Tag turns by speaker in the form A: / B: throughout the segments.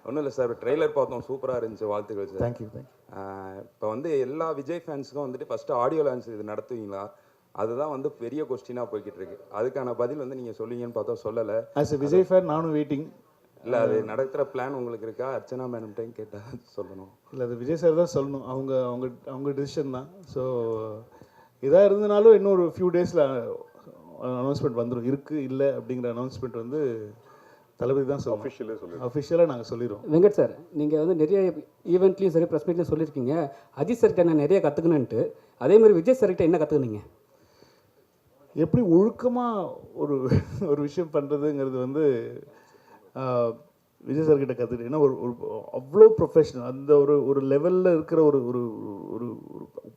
A: ஒன்றும் இல்லை sir, trailer பார்த்தோம், சூப்பராக இருந்துச்சு, வாழ்த்துக்கள் சார்.
B: தேங்க்யூ.
A: இப்போ வந்து எல்லா விஜய் ஃபேன்ஸுக்கும் வந்துட்டு ஃபஸ்ட்டு ஆடியோ லான்ச் இது நடத்துவீங்களா? அதுதான் வந்து பெரிய கொஸ்டினாக போய்கிட்டு இருக்கு. அதுக்கான பதில் வந்து நீங்கள் சொல்லுவீங்கன்னு பார்த்தா சொல்லலை.
B: ஆஸ் எ விஜய் ஃபேன் நானும் வெயிட்டிங்.
A: இல்லை, அது நடத்துகிற பிளான் உங்களுக்கு இருக்கா? அர்ச்சனா மேடம்கிட்டையும் கேட்டால் சொல்லணும்.
B: இல்லை, அது விஜய் சார் தான் சொல்லணும். அவங்க அவங்க அவங்க டிசிஷன் தான். ஸோ இதாக இருந்தனாலும் இன்னொரு ஃபியூ டேஸில் அனௌன்ஸ்மெண்ட் வந்துடும். இருக்குது இல்லை அப்படிங்கிற அனௌன்ஸ்மெண்ட் வந்து தளபதி தான் சொல்லணும். அஃபிஷியலாக நாங்கள் சொல்லிடுவோம்.
C: வெங்கட் சார், நீங்கள் வந்து நிறைய ஈவெண்ட்லையும் சரி ப்ரெஸ் மீட்லையும் சொல்லியிருக்கீங்க அஜித் சார்கிட்ட நான் நிறைய கற்றுக்கணுன்ட்டு. அதேமாதிரி விஜய் சார்கிட்ட என்ன கற்றுக்குனீங்க?
B: எப்படி ஒழுக்கமாக ஒரு ஒரு விஷயம் பண்ணுறதுங்கிறது வந்து விஜய் சார்கிட்ட கற்றுக்கிட்டு. ஏன்னா ஒரு அவ்வளோ ப்ரொஃபஷனல், அந்த ஒரு லெவலில் இருக்கிற ஒரு ஒரு ஒரு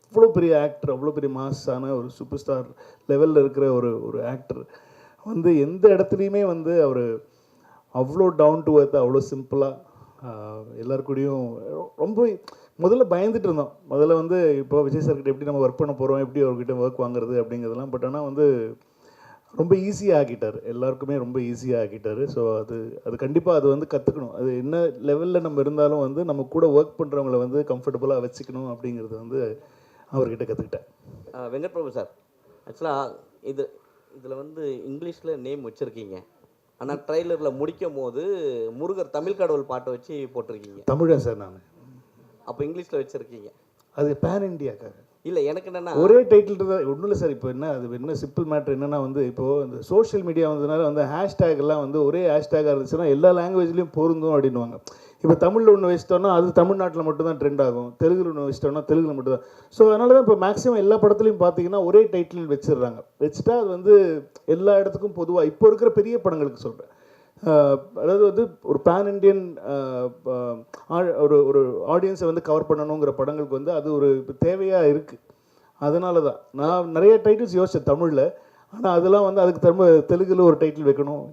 B: அவ்வளோ பெரிய ஆக்டர், அவ்வளோ பெரிய மாஸான ஒரு சூப்பர் ஸ்டார் லெவலில் இருக்கிற ஒரு ஆக்டர் வந்து எந்த இடத்துலையுமே வந்து அவர் அவ்வளோ டவுன் டு எர்த், அவ்வளோ சிம்பிளாக எல்லாருக்கூடையும் ரொம்ப முதல்ல பயந்துட்டு இருந்தோம். முதல்ல வந்து இப்போ விஜய் சார்கிட்ட எப்படி நம்ம ஒர்க் பண்ண போகிறோம், எப்படி அவர்கிட்ட ஒர்க் வாங்குறது அப்படிங்கிறதெல்லாம். பட் ஆனால் வந்து ரொம்ப ஈஸியாக ஆக்கிட்டார், எல்லாருக்குமே ரொம்ப ஈஸியாக ஆக்கிட்டார். ஸோ அது கண்டிப்பாக அது வந்து கற்றுக்கணும். அது என்ன லெவலில் நம்ம இருந்தாலும் வந்து நம்ம கூட ஒர்க் பண்ணுறவங்கள வந்து கம்ஃபர்டபுளாக வச்சுக்கணும் அப்படிங்கிறது வந்து அவர்கிட்ட கற்றுக்கிட்டேன்.
D: வெங்கட் பிரபு சார், ஆக்சுவலாக இதில் வந்து இங்கிலீஷில் நேம் வச்சுருக்கீங்க, ஆனால் ட்ரெய்லரில் முடிக்கும் போது முருகர் தமிழ் கடவுள் பாட்டை வச்சு போட்டிருக்கீங்க.
B: தமிழன் சார் நான்.
D: அப்போ இங்கிலீஷில் வச்சுருக்கீங்க.
B: அது பேன் இண்டியாக்காக.
D: இல்லை, எனக்கு என்னென்னா
B: ஒரே டைட்டில் தான். ஒன்றும் இல்லை சார். இப்போ என்ன சிம்பிள் மேட்ரு என்னென்னா வந்து இப்போது இந்த சோஷியல் மீடியா வந்ததுனால வந்து ஹேஷ்டேக்லாம் வந்து ஒரே ஹேஷ்டேக்காக இருந்துச்சுன்னா எல்லா லாங்குவேஜ்லேயும் பொருந்தும் அப்படின்வாங்க. இப்போ தமிழில் ஒன்று வச்சிட்டோன்னா அது தமிழ்நாட்டில் மட்டும்தான் ட்ரெண்ட் ஆகும், தெலுங்குல ஒன்று வச்சிட்டோன்னா தெலுங்குல மட்டும்தான். ஸோ அதனால தான் இப்போ மேக்ஸிமம் எல்லா படத்துலையும் பார்த்தீங்கன்னா ஒரே டைட்டில் வச்சிடுறாங்க. வச்சுட்டா அது வந்து எல்லா இடத்துக்கும் பொதுவாக இப்போ இருக்கிற பெரிய படங்களுக்கு சொல்கிறேன். அதாவது வந்து ஒரு பேன் இண்டியன் ஒரு ஆடியன்ஸை வந்து கவர் பண்ணணுங்கிற படங்களுக்கு வந்து அது ஒரு தேவையாக இருக்குது. அதனால தான் நான் நிறைய டைட்டில்ஸ் யோசித்தேன் தமிழில். ஆனால் அதெல்லாம் வந்து அதுக்கு திரும்ப தெலுங்கில் ஒரு டைட்டில் வைக்கணும்,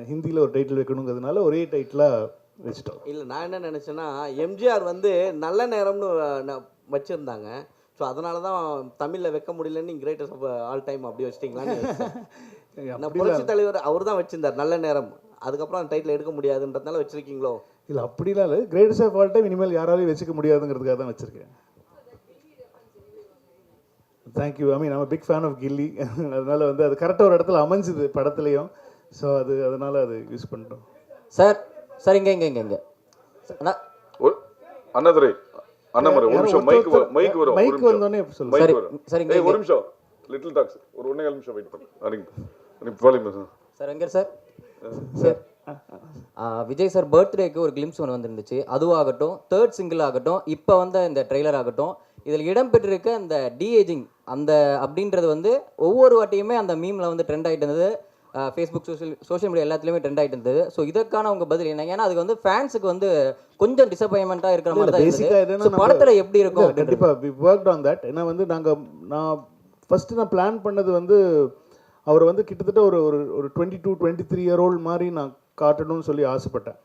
B: ஹிந்தியில் ஒரு டைட்டில் வைக்கணுங்கிறதுனால ஒரே டைட்டிலாக வச்சுட்டோம்.
D: இல்லை, நான் என்ன நினச்சேன்னா எம்ஜிஆர் வந்து நல்ல நேரம்னு வச்சுருந்தாங்க. ஸோ அதனால தான் தமிழில் வைக்க முடியலன்னு கிரேட்டஸ்ட் ஆஃப் ஆல் டைம் அப்படி வச்சிட்டிங்களான்னு. புரட்சி தலைவர் அவர் தான் வச்சுருந்தார் நல்ல நேரம். அதுக்கப்புறம் அந்த டைட்டில் எடுக்க முடியாதுன்றதுனால வச்சுருக்கீங்களோ?
B: இல்லை, அப்படிலாம் இல்லை. கிரேட்டஸ்ட் ஆஃப் ஆல் டைம் இனிமேல் யாராலையும் வச்சுக்க முடியாதுங்கிறதுக்காக தான் வச்சுருக்கேன். Thank you. I mean I'm big fan of Ghilli. அதனால் வந்து அது கரெக்டாக ஒரு இடத்துல அமைஞ்சுது படத்துலையும். ஸோ அதனால் அது யூஸ் பண்ணிட்டோம்.
E: சார் இங்கே
F: அண்ணாதுரை அண்ணாமரை ஒரு நிமிஷம் மைக் வரும்.
B: மைக் வந்தோடனே சொல்லுங்க
E: சார். இங்கே
F: ஒரு நிமிஷம் லிட்டில் டாக்ஸ் ஒரு 1.5 நிமிஷம் வெயிட் பண்ணுங்க
E: sir. Venkat sir, Vijay sir பர்த்டேக்கு ஒரு கிளிம்ஸ் ஒன்று வந்துருந்துச்சு. அதுவாகட்டும், தேர்ட் சிங்கிள் ஆகட்டும், இப்போ வந்த இந்த ட்ரெய்லர் ஆகட்டும், இதில் இடம்பெற்றிருக்க அந்த டிஏஜிங் அந்த அப்படின்றது வந்து ஒவ்வொரு வாட்டியுமே அந்த மீமில் வந்து ட்ரெண்ட் ஆகிட்டு இருந்தது. ஃபேஸ்புக் சோஷியல் மீடியா எல்லாத்துலேயுமே ட்ரெண்ட் ஆகிட்டு இருந்தது. ஸோ இதற்கான உங்கள் பதில் என்ன? ஏன்னா அதுக்கு வந்து ஃபேன்ஸுக்கு வந்து கொஞ்சம் டிசப்பாயின்மெண்ட்டாக இருக்கிற மாதிரி தான் இருந்தது. படத்தில் எப்படி இருக்கும்?
B: கண்டிப்பாக வி ஒர்க்ட் ஆன் தட். ஏன்னா வந்து நான் ஃபஸ்ட்டு பிளான் பண்ணது வந்து அவர் வந்து கிட்டத்தட்ட ஒரு 22-23 இயர் ஓல்டு மாதிரி நான் காட்டணும்னு சொல்லி ஆசைப்பட்டேன்.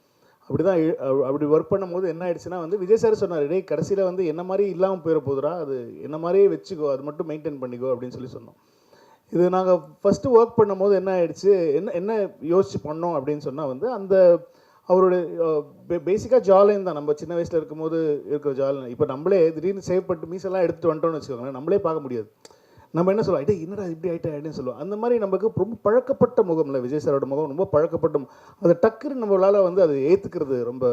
B: அப்படி ஒர்க் பண்ணும்போது என்ன ஆயிடுச்சுன்னா வந்து விஜய் சார் சொன்னார், டேய் கடைசியில் வந்து என்ன மாதிரி இல்லாமல் போயிட போதுரா, அது என்ன மாதிரியே வச்சுக்கோ, அது மட்டும் மெயின்டைன் பண்ணிக்கோ அப்படின்னு சொல்லி சொன்னோம். இது நாங்கள் ஃபஸ்ட்டு ஒர்க் பண்ணும்போது என்ன ஆயிடுச்சு, என்ன யோசிச்சு பண்ணோம் அப்படின்னு சொன்னால் வந்து அந்த அவருடைய பேசிக்காக ஜாலைன் தான். நம்ம சின்ன வயசில் இருக்கும்போது இருக்கிற ஜாலைன் இப்போ நம்மளே திடீர்னு சேவ் பண்ணிட்டு மீசெல்லாம் எடுத்துகிட்டு வந்துட்டோம்னு வச்சுக்கோங்களேன், நம்மளே பார்க்க முடியாது. நம்ம என்ன சொல்லுவோம், ஐட்டே என்னடா இப்படி ஆகிட்டேன்னு சொல்லுவோம். அந்த மாதிரி நமக்கு ரொம்ப பழக்கப்பட்ட முகம் இல்லை, விஜய் சாரோட முகம் ரொம்ப பழக்கப்பட்ட அதை டக்குன்னு நம்மளால் வந்து அதை ஏற்றுக்கிறது ரொம்ப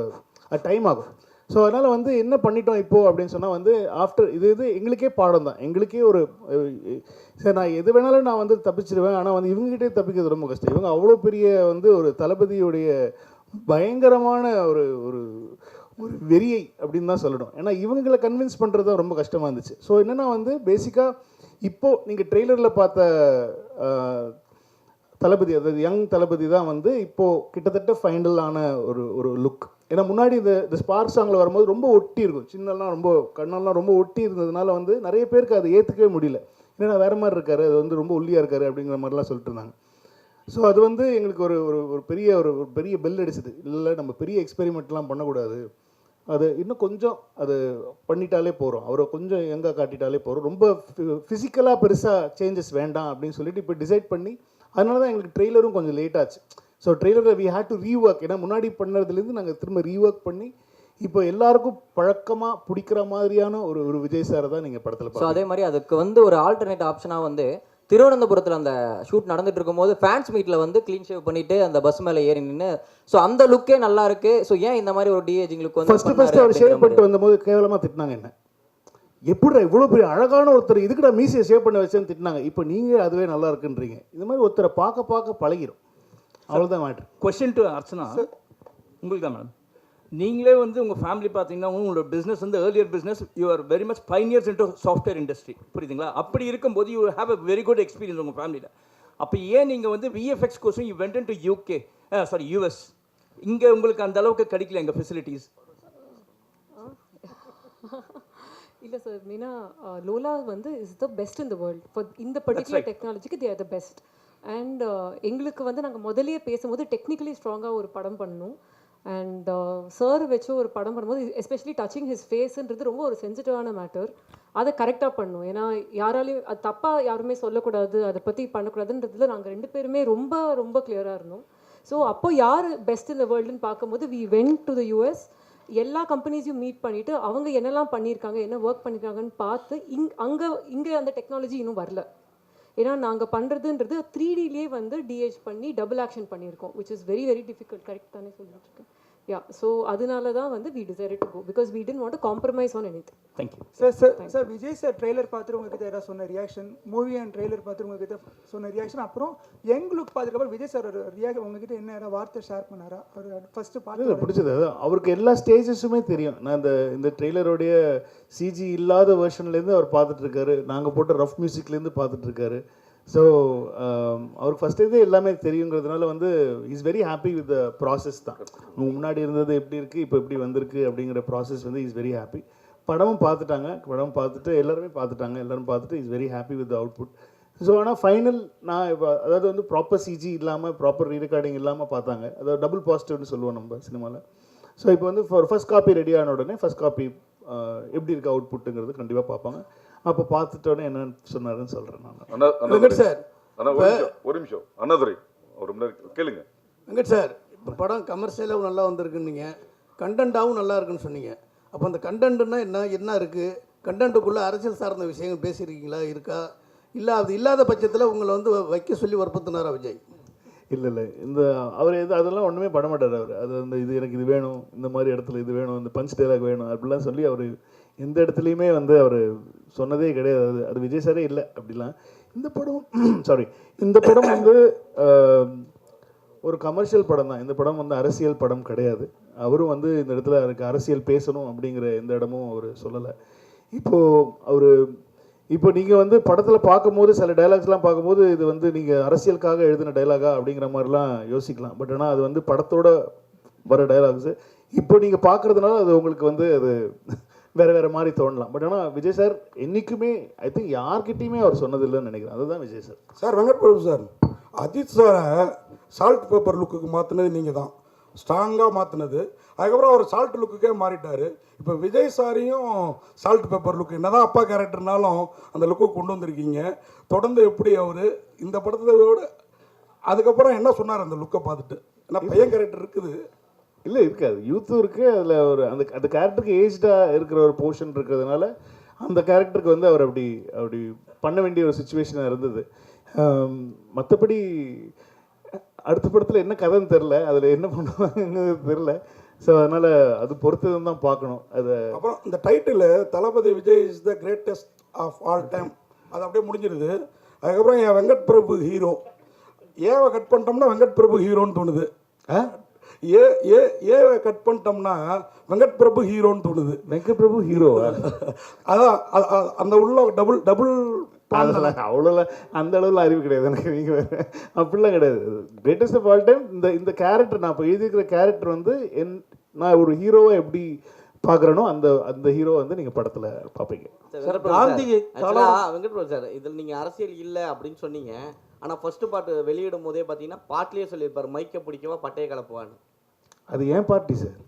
B: டைம் ஆகும். ஸோ அதனால் வந்து என்ன பண்ணிட்டோம் இப்போது அப்படின்னு சொன்னால் வந்து ஆஃப்டர் இது எங்களுக்கே பாடம் தான். எங்களுக்கே ஒரு சரி நான் எது வேணாலும் நான் வந்து தப்பிச்சிடுவேன், ஆனால் வந்து இவங்ககிட்டே தப்பிக்கிறது ரொம்ப கஷ்டம். இவங்க அவ்வளோ பெரிய வந்து ஒரு தளபதியுடைய பயங்கரமான ஒரு ஒரு ஒரு வெறியை அப்படின்னு தான் சொல்லணும். ஏன்னா இவங்களை கன்வின்ஸ் பண்ணுறது தான் ரொம்ப கஷ்டமாக இருந்துச்சு. ஸோ என்னென்னா வந்து பேசிக்காக இப்போது நீங்கள் ட்ரெய்லரில் பார்த்த தளபதி, அதாவது யங் தளபதி தான் வந்து இப்போது கிட்டத்தட்ட ஃபைனலான ஒரு லுக். ஏன்னா முன்னாடி இந்த ஸ்பார்க் சாங்கில் வரும்போது ரொம்ப ஒட்டி இருக்கும், சின்னெல்லாம் ரொம்ப கண்ணெல்லாம் ரொம்ப ஒட்டி இருந்ததுனால வந்து நிறைய பேருக்கு அதை ஏற்றுக்கவே முடியல. ஏன்னா வேறு மாதிரி இருக்காரு, அது வந்து ரொம்ப ஒல்லியாக இருக்காரு அப்படிங்கிற மாதிரிலாம் சொல்லிட்டு இருந்தாங்க. ஸோ அது வந்து எங்களுக்கு ஒரு பெரிய பெல் அடிச்சது. இல்லை நம்ம பெரிய எக்ஸ்பெரிமெண்ட்லாம் பண்ணக்கூடாது, அது இன்னும் கொஞ்சம் அது பண்ணிட்டாலே போகிறோம், அவரை கொஞ்சம் எங்கே காட்டிட்டாலே போகிறோம், ரொம்ப ஃபிசிக்கலாக பெருசாக சேஞ்சஸ் வேண்டாம் அப்படின்னு சொல்லிட்டு இப்போ டிசைட் பண்ணி அதனால தான் எங்களுக்கு ட்ரெய்லரும் கொஞ்சம் லேட் ஆச்சு. ஸோ ட்ரெய்லரில் வி ஹேட் டு ரீஒர்க். ஏன்னா முன்னாடி பண்ணதுலேருந்து நாங்கள் திரும்ப ரீஒர்க் பண்ணி இப்போ எல்லாருக்கும் பழக்கமாக பிடிக்கிற மாதிரியான ஒரு விஜய் சாரை தான் நீங்கள் படத்தில்
E: ஸோ
B: பார்க்கலாம்.
E: அதே மாதிரி அதுக்கு வந்து ஒரு ஆல்டர்னேட் ஆப்ஷனாக வந்து திருவனந்தபுரத்தில் அந்த ஷூட் நடந்துட்டு இருக்கும்போது ஃபேன்ஸ் மீட்டில் வந்து க்ளீன் ஷேவ் பண்ணிட்டு அந்த பஸ் மேலே ஏறி நின்று ஸோ அந்த லுக்கே நல்லா இருக்கு. ஸோ ஏன் இந்த மாதிரி ஒரு டிஏஜிங் லுக் வந்து
B: ஃபர்ஸ்ட் அவர் ஷேவ் பண்ணிட்டு வந்தபோது கேவலமாக திட்டினாங்க என்ன, எப்படிடா இவ்வளோ பெரிய அழகான ஒருத்தர் இதுக்குடா மீசியை ஷேவ் பண்ண வச்சேன்னு திட்டினாங்க. இப்போ நீங்கள் அதுவே நல்லா இருக்குன்றீங்க. இந்த மாதிரி ஒருத்தரை பார்க்க பழகிடும், அவ்வளோதான் மேட்ரு.
G: கொஸ்டின் டு அர்ச்சனா, உங்களுக்கு தான் மேடம். நீங்களே வந்து உங்கள் ஃபேமிலி பார்த்தீங்கன்னா உங்களோட பிஸ்னஸ் வந்து earlier business you are very much pioneers into software industry, புரியுதுங்களா? அப்படி இருக்கும்போது you have a very good experience உங்கள் ஃபேமிலியில். அப்போ ஏன் நீங்கள் வந்து விஎஃப்எக்ஸ் கோர்ஸும் you went to UK US, இங்கே உங்களுக்கு அந்த அளவுக்கு கிடைக்கல எங்கள் ஃபெசிலிட்டிஸ்?
H: இல்லை சார், மீனா லோலா வந்து is the best in the world for இந்த பர்டிகுலர் டெக்னாலஜிக்கு they are the best. And எங்களுக்கு வந்து நாங்கள் முதலையே பேசும்போது டெக்னிக்கலி ஸ்ட்ராங்காக ஒரு படம் பண்ணணும். அண்ட் சார் வச்சு ஒரு படம் பண்ணும்போது எஸ்பெஷலி டச்சிங் ஹிஸ் ஃபேஸுன்றது ரொம்ப ஒரு சென்சிட்டிவான மேட்டர். அதை கரெக்டாக பண்ணணும். ஏன்னா யாராலையும் அது தப்பாக யாருமே சொல்லக்கூடாது, அதை பற்றி பண்ணக்கூடாதுன்றதுல நாங்கள் 2 பேருமே ரொம்ப ரொம்ப கிளியராக இருந்தோம். ஸோ அப்போ யார் பெஸ்ட் இந்த வேர்ல்டுன்னு பார்க்கும்போது we went to the US. எல்லா கம்பெனிஸையும் மீட் பண்ணிவிட்டு அவங்க என்னெல்லாம் பண்ணியிருக்காங்க, என்ன ஒர்க் பண்ணியிருக்காங்கன்னு பார்த்து இங்கே அந்த டெக்னாலஜி இன்னும் வரல. ஏன்னா நாங்கள் பண்ணுறதுன்றது 3Dலேயே வந்து டிஹெச் பண்ணி டபுள் ஆக்ஷன் பண்ணியிருக்கோம், which is very very difficult. Correct தானே சொல்லிட்டு இருக்கேன்? யா, ஸோ அதனால தான் வந்து we decided to go because we didn't want to compromise on anything.
G: Thank you
I: sir Vijay sir trailer பார்த்துட்டு உங்ககிட்ட ஏதாவது சொன்ன ரியாக்ஷன், மூவி அண்ட் ட்ரெய்லர் பார்த்துட்டு உங்ககிட்ட சொன்ன ரியாக்ஷன், அப்புறம் யங் லுக் பார்த்துக்கப்புறம் விஜய் சார் ரியாக்ஷன் உங்ககிட்ட என்ன ஏதாவது வார்த்தை ஷேர் பண்ணாரா? அவர் ஃபர்ஸ்ட் பார்த்து
B: பிடிச்சது அவருக்கு எல்லா ஸ்டேஜஸுமே தெரியும். நான் இந்த ட்ரெய்லருடைய சிஜி இல்லாத வெர்ஷன்லேருந்து அவர் பார்த்துட்டு இருக்காரு, நாங்கள் போட்ட ரஃப் மியூசிக்லேருந்து பார்த்துட்டு இருக்காரு. ஸோ அவருக்கு ஃபஸ்ட்டு எல்லாமே தெரியுங்கிறதுனால வந்து is very happy with the process தான். முன்னாடி இருந்தது எப்படி இருக்குது, இப்போ எப்படி வந்திருக்கு அப்படிங்கிற ப்ராசஸ் வந்து இஸ் வெரி ஹாப்பி. படமும் பார்த்துட்டு எல்லாரும் பார்த்துட்டு is very happy with the output. So ஆனால் ஃபைனல் நான் இப்போ அதாவது வந்து ப்ராப்பர் சிஜி இல்லாமல் ப்ராப்பர் ரீரெக்கார்டிங் இல்லாமல் பார்த்தாங்க. அதாவது டபுள் பாசிட்டிவ்னு சொல்லுவோம் நம்ம சினிமாவில். ஸோ இப்போ வந்து ஃபர்ஸ்ட் காப்பி ரெடி ஆன உடனே ஃபர்ஸ்ட் காப்பி எப்படி இருக்குது அவுட்புட்டுங்கிறது கண்டிப்பாக பார்ப்பாங்க. அப்போ பார்த்துட்டோன்னே என்னன்னு சொன்னாருன்னு சொல்கிறேன் நான்.
F: வெங்கட் சார், ஒரு நிமிஷம் அண்ணாதுரை ஒரு நிமிடம் கேளுங்க.
J: வெங்கட் சார், இப்போ படம் கமர்ஷியலாகவும் நல்லா வந்திருக்குன்னீங்க, கண்டென்ட்டாகவும் நல்லா இருக்குன்னு சொன்னீங்க. அப்போ அந்த கண்டென்ட்னா என்ன இருக்குது? கண்டென்ட்டுக்குள்ளே அரசியல் சார்ந்த விஷயங்கள் பேசியிருக்கீங்களா, இருக்கா? இல்லை அது இல்லாத பட்சத்தில் உங்களை வந்து வைக்க சொல்லி வற்புறுத்தினாரா விஜய்?
B: இல்லை அவர் அதெல்லாம் ஒன்றுமே பண்ண மாட்டார். அவர் அது வந்து இது எனக்கு இது வேணும், இந்த மாதிரி இடத்துல இது வேணும், இந்த பஞ்ச் டைலாக் வேணும் அப்படிலாம் சொல்லி அவர் எந்த இடத்துலையுமே வந்து அவர் சொன்னதே கிடையாது. அது விஜய் சாரே இல்லை அப்படிலாம். இந்த படம் வந்து ஒரு கமர்ஷியல் படம் தான். இந்த படம் வந்து அரசியல் படம் கிடையாது. அவரும் வந்து இந்த இடத்துல எனக்கு அரசியல் பேசணும் அப்படிங்கிற எந்த இடமும் அவர் சொல்லலை. இப்போ நீங்கள் வந்து படத்தில் பார்க்கும்போது சில டைலாக்ஸ்லாம் பார்க்கும்போது இது வந்து நீங்கள் அரசியலுக்காக எழுதின டைலாகா அப்படிங்கிற மாதிரிலாம் யோசிக்கலாம். பட் ஆனால் அது வந்து படத்தோட வர டைலாக்ஸு. இப்போ நீங்கள் பார்க்குறதுனால அது உங்களுக்கு வந்து அது வேறு மாதிரி தோணலாம். பட் ஆனால் விஜய் சார் என்றைக்குமே ஐ திங்க் யார்கிட்டையுமே அவர் சொன்னதில்லைன்னு நினைக்கிறேன். அதுதான் Vijay sir.
K: Sir Venkat Prabhu sir, Ajith சாரை சால்ட் பேப்பர் லுக்குக்கு மாற்றினது நீங்கள் தான், ஸ்ட்ராங்காக மாற்றினது. அதுக்கப்புறம் அவர் சால்ட் லுக்குக்கே மாறிட்டார். இப்போ விஜய் சாரையும் சால்ட் பேப்பர் லுக்கு என்னதான் அப்பா கேரக்டர்னாலும் அந்த லுக்கு கொண்டு வந்திருக்கீங்க. தொடர்ந்து எப்படி அவர் இந்த படத்தோட அதுக்கப்புறம் என்ன சொன்னார் அந்த லுக்கை பார்த்துட்டு? ஏன்னா பையன் கேரக்டர் இருக்குது,
B: இல்லை இருக்காது, யூத்தும் இருக்குது. அதில் ஒரு அந்த கேரக்டருக்கு ஏஜ்டாக இருக்கிற ஒரு போர்ஷன் இருக்கிறதுனால அந்த கேரக்டருக்கு வந்து அவர் அப்படி பண்ண வேண்டிய ஒரு சுச்சுவேஷனாக இருந்தது. மற்றபடி அடுத்த படத்தில் என்ன கதைன்னு தெரில, அதில் என்ன பண்ணுவாங்கன்னு தெரில. ஸோ அதனால் அது பொறுத்தது தான் பார்க்கணும். அது
K: அப்புறம் இந்த title Thalapathy Vijay is the greatest of all time, அது அப்படியே முடிஞ்சிருது. அதுக்கப்புறம் என் வெங்கட் பிரபு ஹீரோ, ஏவை கட் பண்ணிட்டோம்னா வெங்கட் பிரபு ஹீரோன்னு தோணுது. ஏவை கட் பண்ணிட்டோம்னா வெங்கட் பிரபு ஹீரோன்னு தோணுது.
B: வெங்கட் பிரபு ஹீரோ
K: அதான் அந்த உள்ள டபுள்
B: அவ்வளோலாம் அந்த அளவில் அறிவு கிடையாது எனக்கு. நீங்கள் வேறு அப்படிலாம் கிடையாது. கிரேட்டஸ்ட் ஆஃப் ஆல் டைம் இந்த கேரக்டர் நான் இப்போ எழுதியிருக்கிற கேரக்டர் வந்து நான் ஒரு ஹீரோவை எப்படி பார்க்குறேனோ அந்த ஹீரோ வந்து நீங்கள் படத்தில் பார்ப்பீங்க.
D: வெங்கட் பிரபு சார், இதில் நீங்கள் அரசியல் இல்லை அப்படின்னு சொன்னீங்க. ஆனால் ஃபர்ஸ்ட் பாட்டு வெளியிடும் போதே பார்த்தீங்கன்னா பாட்டிலே சொல்லியிருப்பார், மைக்கை பிடிக்கவா பட்டையை கலப்புவான்னு.
B: அது ஏன் பார்ட்டி சார்,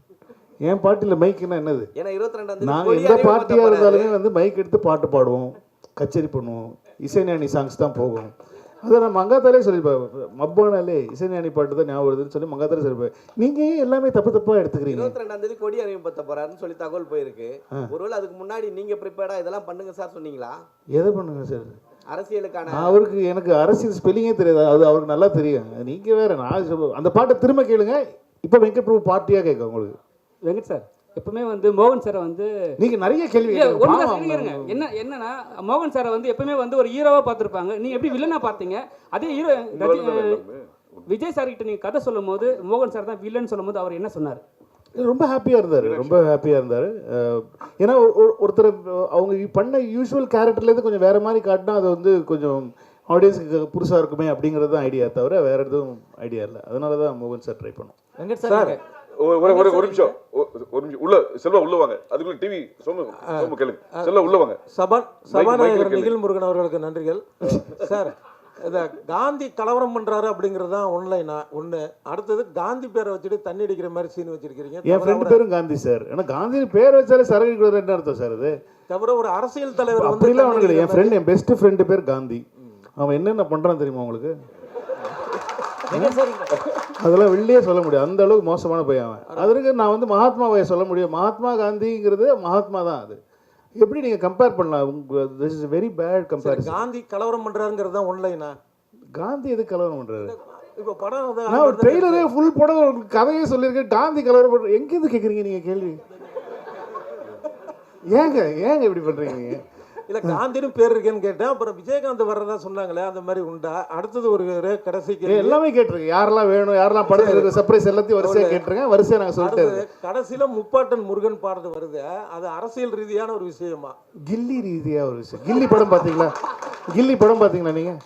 B: என் பார்ட்டியில் மைக்குன்னா என்னது?
D: ஏன்னா 22
B: நாங்கள் எந்த பார்ட்டியாக இருந்தாலுமே வந்து மைக் எடுத்து பாட்டு பாடுவோம், கச்சேரி பண்ணுவோம், இசைஞானி சாங்ஸ் தான் போகும். அதை நான் மங்காத்தாலே சொல்லியிருப்பேன், மப்பானாலே இசைஞானி பாட்டு தான் ஞாபகம் வருதுன்னு சொல்லி மங்காத்தாலே சொல்லியிருப்பேன். நீங்கள் ஏன் எல்லாமே தப்பாக எடுத்துக்கிறீங்க?
D: 22ஆம் தேதி கொடி அறிமுகப்படுத்த போறாருன்னு சொல்லி தகவல் போயிருக்கு. ஒருவேளை அதுக்கு முன்னாடி நீங்க ப்ரிப்பேர்டா இதெல்லாம் பண்ணுங்க சார் சொன்னீங்களா?
B: எதை பண்ணுங்க சார்?
D: அரசியலுக்கான
B: அவருக்கு எனக்கு அரசியல் ஸ்பெல்லிங்கே தெரியாது, அது அவருக்கு நல்லா தெரியும். நீங்கள் வேற, நான் அந்த பாட்டை திரும்ப கேளுங்க. இப்போ வெங்கட் பிரபு பார்ட்டியாக கேட்க உங்களுக்கு.
C: வெங்கட் சார் எப்பவுமே வந்து மோகன் சாரை வந்து
B: நீங்கள் நிறைய கேள்வி
C: என்னன்னா மோகன் சாரை வந்து எப்பவுமே வந்து ஒரு ஹீரோவா பார்த்துருப்பாங்க. நீங்க எப்படி வில்லனா பார்த்தீங்க? அதே ஹீரோ விஜய் சார் கிட்ட நீங்க கதை சொல்லும் போது மோகன் சார் தான் வில்லன் சொல்லும் போது அவர் என்ன சொன்னார்?
B: ரொம்ப ஹாப்பியாக இருந்தார், ரொம்ப ஹாப்பியாக இருந்தார். ஏன்னா ஒருத்தர் அவங்க பண்ண யூஸ்வல் கேரக்டர்லேருந்து கொஞ்சம் வேறு மாதிரி காட்டினா அது வந்து கொஞ்சம் ஆடியன்ஸுக்கு புதுசாக இருக்குமே அப்படிங்கிறது தான் ஐடியா, தவிர வேறு எதுவும் ஐடியா இல்லை. அதனால தான் மோகன் சார் ட்ரை பண்ணோம்.
E: வெங்கட் சார்
F: ஒரு நிமிஷம் உள்ள செல்வா உள்ள வாங்க. அதுக்குள்ள டிவி சோமு கேளுங்க. செல்வா உள்ள வாங்க.
L: சபாநாயகர் நிகில் முருகன் அவர்களுக்கு நன்றிகள். சார், இந்த காந்தி கலவரம் பண்றாரு அப்படிங்கிறது தான் ஒன்று. அடுத்தது காந்தி பேரை வச்சுட்டு தண்ணி அடிக்கிற மாதிரி சீன் வச்சிருக்கீங்க.
B: என் ஃப்ரெண்டு பேரும் காந்தி சார். ஏன்னா காந்தி பேர் வச்சாலே சரக்கு என்ன அர்த்தம் சார்? அது
L: தவிர ஒரு அரசியல் தலைவர்
B: அப்படிலாம் ஒன்றும் இல்லை. என் ஃப்ரெண்ட், என் பெஸ்ட் ஃப்ரெண்டு பேர் காந்தி. அவன் என்னென்ன பண்ணுறான் தெரியுமா உங்களுக்கு? அதெல்லாம் வெளியே சொல்ல முடியாது, அந்த அளவுக்கு மோசமான பையன் அவன். அதற்கு நான் வந்து மகாத்மாவை சொல்ல முடியும். மகாத்மா காந்திங்கிறது மகாத்மா தான். அது எப்படி நீங்கள் கம்பேர் பண்ணலாம்? This is very bad comparison.
L: Gandhi கலவரம் பண்ணுறாருங்கிறது தான் ஒன்லைனா?
B: காந்தி எது கலவரம் பண்ணுறாரு?
L: இப்போ படம்
B: நான் ஒரு ட்ரெய்லரே ஃபுல் படம் கதையே சொல்லியிருக்கேன். காந்தி கலவரம் பண்ணுற எங்கேருந்து கேட்குறீங்க நீங்கள் கேள்வி? ஏங்க இப்படி பண்ணுறீங்க நீங்கள்?
L: இல்லை, காந்தின்னு பேர் இருக்கேன்னு கேட்டேன். அப்புறம் விஜயகாந்த் வர்றதா சொன்னாங்களே, அந்த மாதிரி உண்டா? அடுத்தது ஒரு கடைசிக்கு
B: எல்லாமே கேட்டிருக்கேன். யாரெல்லாம் வேணும், யாரெல்லாம் படத்தில் இருக்கிற சர்ப்ரைஸ் எல்லாத்தையும் வரிசையாக கேட்டிருக்கேன். வரிசையாக நாங்கள் சொல்லிட்டு
L: கடைசியில் முப்பாட்டன் முருகன் பாடுறது வருது. அது அரசியல் ரீதியான ஒரு விஷயமா?
B: கில்லி ரீதியாக ஒரு விஷயம். கில்லி படம் பார்த்தீங்களா? கில்லி படம் பார்த்தீங்களா நீங்கள்?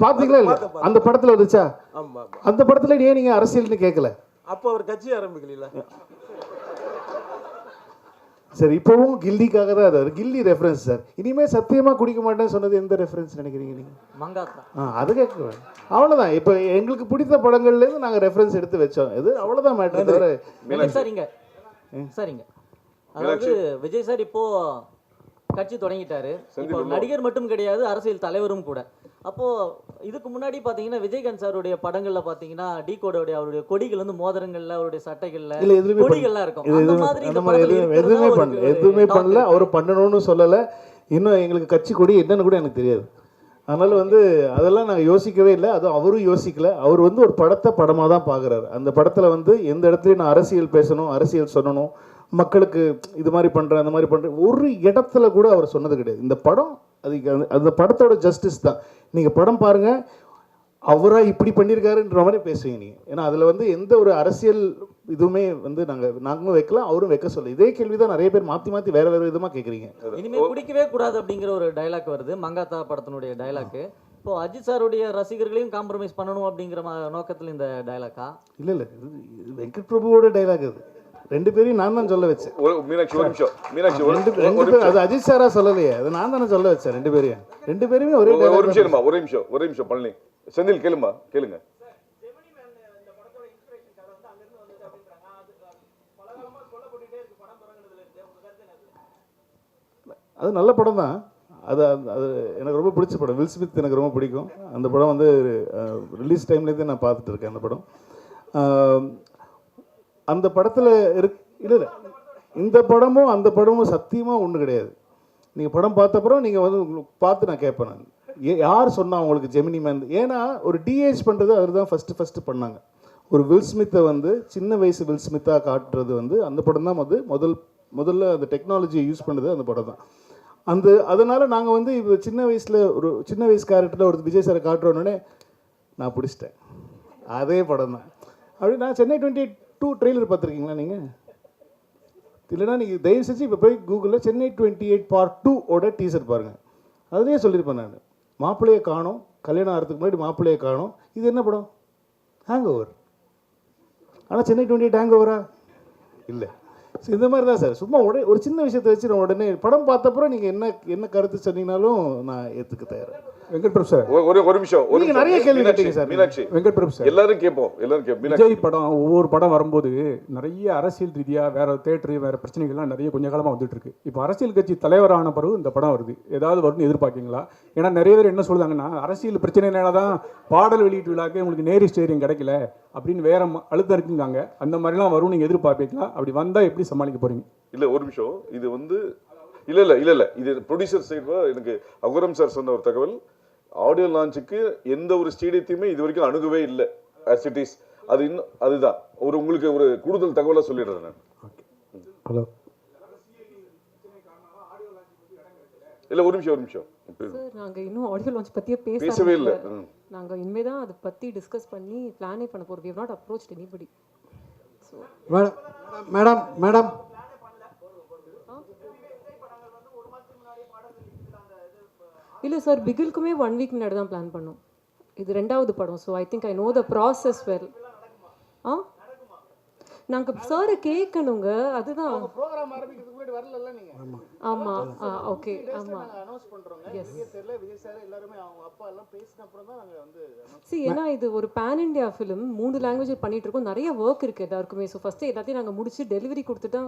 B: பார்த்தீங்களா இல்லை? அந்த படத்தில் வந்துச்சா?
L: ஆமாம்.
B: அந்த படத்தில் ஏன் நீங்கள் அரசியல்னு கேட்கல?
L: அப்போ அவர் கட்சி ஆரம்பிக்கல.
B: சார் இப்போவும் கில்லிக்காக தான் அது கில்லி ரெஃபரன்ஸ் சார். இனிமேல் சத்தியமாக குடிக்க மாட்டேன்னு சொன்னது எந்த ரெஃபரன்ஸ் நினைக்கிறீங்க நீங்கள்?
E: மங்காத்தா.
B: அது கேட்க அவ்வளோதான். இப்போ எங்களுக்கு பிடித்த படங்கள்லேருந்து நாங்கள் ரெஃபரன்ஸ் எடுத்து வச்சோம். இது அவ்வளோதான் மேட்டர். தவிர
E: சரிங்க. அதாவது விஜய் சார் இப்போ கட்சி தொடங்கிட்டாரு. இப்போ நடிகர் மட்டும் கிடையாது, அரசியல் தலைவரும் கூட. அப்போ இதுக்கு முன்னாடி பாத்தீங்கன்னா விஜயகாந்த் சாருடைய படங்கள்ல பாத்தீங்கன்னா டீகோடோடைய அவருடைய கொடிகள் வந்து மோதிரங்கள்ல அவருடைய சட்டைகள்ல கொடிகள்லாம் இருக்கும். அந்த மாதிரி
B: எதுவுமே பண்ணல. அவர் பண்ணணும்னு சொல்லலை. இன்னும் எங்களுக்கு கட்சி கொடி என்னன்னு கூட எனக்கு தெரியாது. அதனால வந்து அதெல்லாம் நாங்கள் யோசிக்கவே இல்லை. அதுவும் அவரும் யோசிக்கல. அவர் வந்து ஒரு படத்தை படமாக தான் பார்க்குறாரு. அந்த படத்தில் வந்து எந்த இடத்துலையும் நான் அரசியல் பேசணும், அரசியல் சொல்லணும், மக்களுக்கு இது மாதிரி பண்ணுறேன், அந்த மாதிரி பண்ணுறேன், ஒரு இடத்துல கூட அவர் சொன்னது கிடையாது. இந்த படம் அதுக்கு அந்த படத்தோட ஜஸ்டிஸ் தான். நீங்கள் படம் பாருங்கள், அவராக இப்படி பண்ணியிருக்காருன்ற மாதிரி பேசுவீங்க நீங்கள். ஏன்னா அதில் வந்து எந்த ஒரு அரசியல் இதுவுமே வந்து நாங்களும் வைக்கலாம், அவரும் வைக்க சொல்ல. இதே கேள்வி தான் நிறைய பேர் மாற்றி வேறு விதமாக கேட்குறீங்க.
E: இனிமேல் குடிக்கவே கூடாது அப்படிங்கிற ஒரு டைலாக் வருது, மங்காத்தா படத்தினுடைய டைலாக்கு. இப்போ அஜித் சாருடைய ரசிகர்களையும் காம்ப்ரமைஸ் பண்ணணும் அப்படிங்கிற நோக்கத்தில் இந்த டைலாக்கா?
B: இல்லை, வெங்கட் பிரபுவோட டைலாக் அது. ரெண்டு பேரையும் நான் தான் சொல்ல வச்சேன். அது அஜித் சாரா சொல்லலையே, அது நான் தானே சொல்ல வச்சேன். ரெண்டு பேருமே
F: ஒரே நிமிஷம் பழனி செந்தில் கேளுங்க.
B: அது நல்ல படம் தான். அது எனக்கு ரொம்ப பிடிச்ச படம். வில் ஸ்மித் எனக்கு ரொம்ப பிடிக்கும். அந்த படம் வந்து ரிலீஸ் டைம்லேருந்தே நான் பார்த்துட்டு இருக்கேன் அந்த படம். அந்த படத்தில் இல்லை இந்த படமும் அந்த படமும் சத்தியமாக ஒன்றும் கிடையாது. நீங்கள் படம் பார்த்தப்பறம் நீங்கள் வந்து பார்த்து நான் கேட்பேன். நான் யார் சொன்னால் உங்களுக்கு ஜெமினி மேன்? ஏன்னா ஒரு டிஏஜ் பண்ணுறது அவர் தான் ஃபஸ்ட்டு பண்ணாங்க. ஒரு வில் ஸ்மித்தை வந்து சின்ன வயசு வில் ஸ்மித்தாக காட்டுறது வந்து அந்த படம் தான் வந்து முதல்ல அந்த டெக்னாலஜியை யூஸ் பண்ணுறது அந்த படம் தான். அதனால் நாங்கள் வந்து இப்போ சின்ன வயசு கேரக்டரில் ஒரு விஜய் சாரை காட்டுறோன்னே நான் பிடிச்சிட்டேன். அதே படம் தான். அப்படி நான் சென்னை 22 ட்ரெய்லர் பார்த்துருக்கீங்களா நீங்கள்? இல்லைனா நீங்கள் தயவு செஞ்சு இப்போ போய் கூகுளில் சென்னை 28 Part 2 டீசர் பாருங்கள். அதுலேயே சொல்லியிருப்பேன் நான், மாப்பிள்ளையை காணோம், கல்யாணம் ஆகிறதுக்கு முன்னாடி மாப்பிள்ளையை காணோம். இது என்ன படம்? Hang over. ஆனால் சென்னை 28 ஹேங் ஓவரா? இல்லை. ஸோ இந்த மாதிரி தான் சார். சும்மா ஒரு சின்ன விஷயத்தை வச்சு நான் உடனே படம் பார்த்தப்பறம் நீங்கள் என்ன கருத்து சொன்னீங்கனாலும் நான் ஏற்றுக்க தயார்.
M: வெங்கட் பிரபு சார்
F: ஒரு நிமிஷம்
B: நீங்க நிறைய கேள்வி கேட்டீங்க சார்.
F: மீனாட்சி
M: வெங்கட் பிரபு சார்
F: எல்லாரும் கேட்போம் மீனாட்சி
M: விஜய் படம் ஒவ்வொரு படம் வரும்போது நிறைய அரசியல் ரீதியாக வேற தேட்டரு வேற பிரச்சனைகள்லாம் நிறைய கொஞ்ச காலமாக வந்துட்டு இருக்கு. இப்போ அரசியல் கட்சி தலைவரான பிறகு இந்த படம் வருது, ஏதாவது வரும்னு எதிர்பார்க்கீங்களா? ஏன்னா நிறைய பேர் என்ன சொல்லுவாங்கன்னா அரசியல் பிரச்சனைனால தான் பாடல் வெளியீட்டு விழாக்கு உங்களுக்கு நேரி ஸ்டேரியம் கிடைக்கல அப்படின்னு வேற அழுத்தம் இருக்குங்காங்க. அந்த மாதிரிலாம் வரும் நீங்கள் எதிர்பார்ப்பீங்களா? அப்படி வந்தால் எப்படி சமாளிக்க போறீங்க?
F: இல்லை ஒரு நிமிஷம், இது வந்து இல்லை இது ப்ரொடியூசர் சைடு எனக்கு அகுரம் சார் சொன்ன ஒரு தகவல், ஆடியோ லான்ச்சுக்கு எந்த ஒரு ஸ்டேடியத்தையுமே இது வரைக்கும் அணுகவே இல்லை ஆஸ் இட் இஸ். அது இன்னும் அதுதான் உங்களுக்கு ஒரு கூடுதல் தகவலாக சொல்லிடுறேன் நான்.
M: ஹலோ
F: இல்லை ஒரு நிமிஷம்
H: சார் நாங்கள் இன்னும் ஆடியோ லான்ச் பற்றியே
F: பேசவே இல்லை.
H: நாங்கள் இனிமேல் தான் அதை பற்றி டிஸ்கஸ் பண்ணி பிளானே பண்ண போகிறோம். We have not approached anybody. So
L: madam
H: இல்லை சார், பிகிலுக்குமே 1 வீக் முன்னாடி தான் பிளான் பண்ணோம். இது 2வது படம். So I think I know the process well. நாங்கள் சாரை கேட்கணுங்க, அதுதான்.
B: ப்ரோக்ராம் ஆரம்பிக்கிறதுக்கு முன்னாடி வரல நீங்க?
H: ஆமாம் ஓகே ஆமாம்
B: அனௌன்ஸ் பண்றோங்க. தெரியல விஜய் சார் எல்லாரும் அவங்க அப்பா எல்லாம் பேசின அப்புறம் தான் நாங்கள் வந்து
H: ஏன்னா இது ஒரு பேன் இண்டியா ஃபிலிம், 3 லாங்குவேஜ் பண்ணிட்டு இருக்கோம், நிறைய ஒர்க் இருக்குது எல்லாருக்குமே. ஸோ ஃபஸ்ட்டு எல்லாத்தையும் நாங்கள் முடிச்சு டெலிவரி கொடுத்துட்டா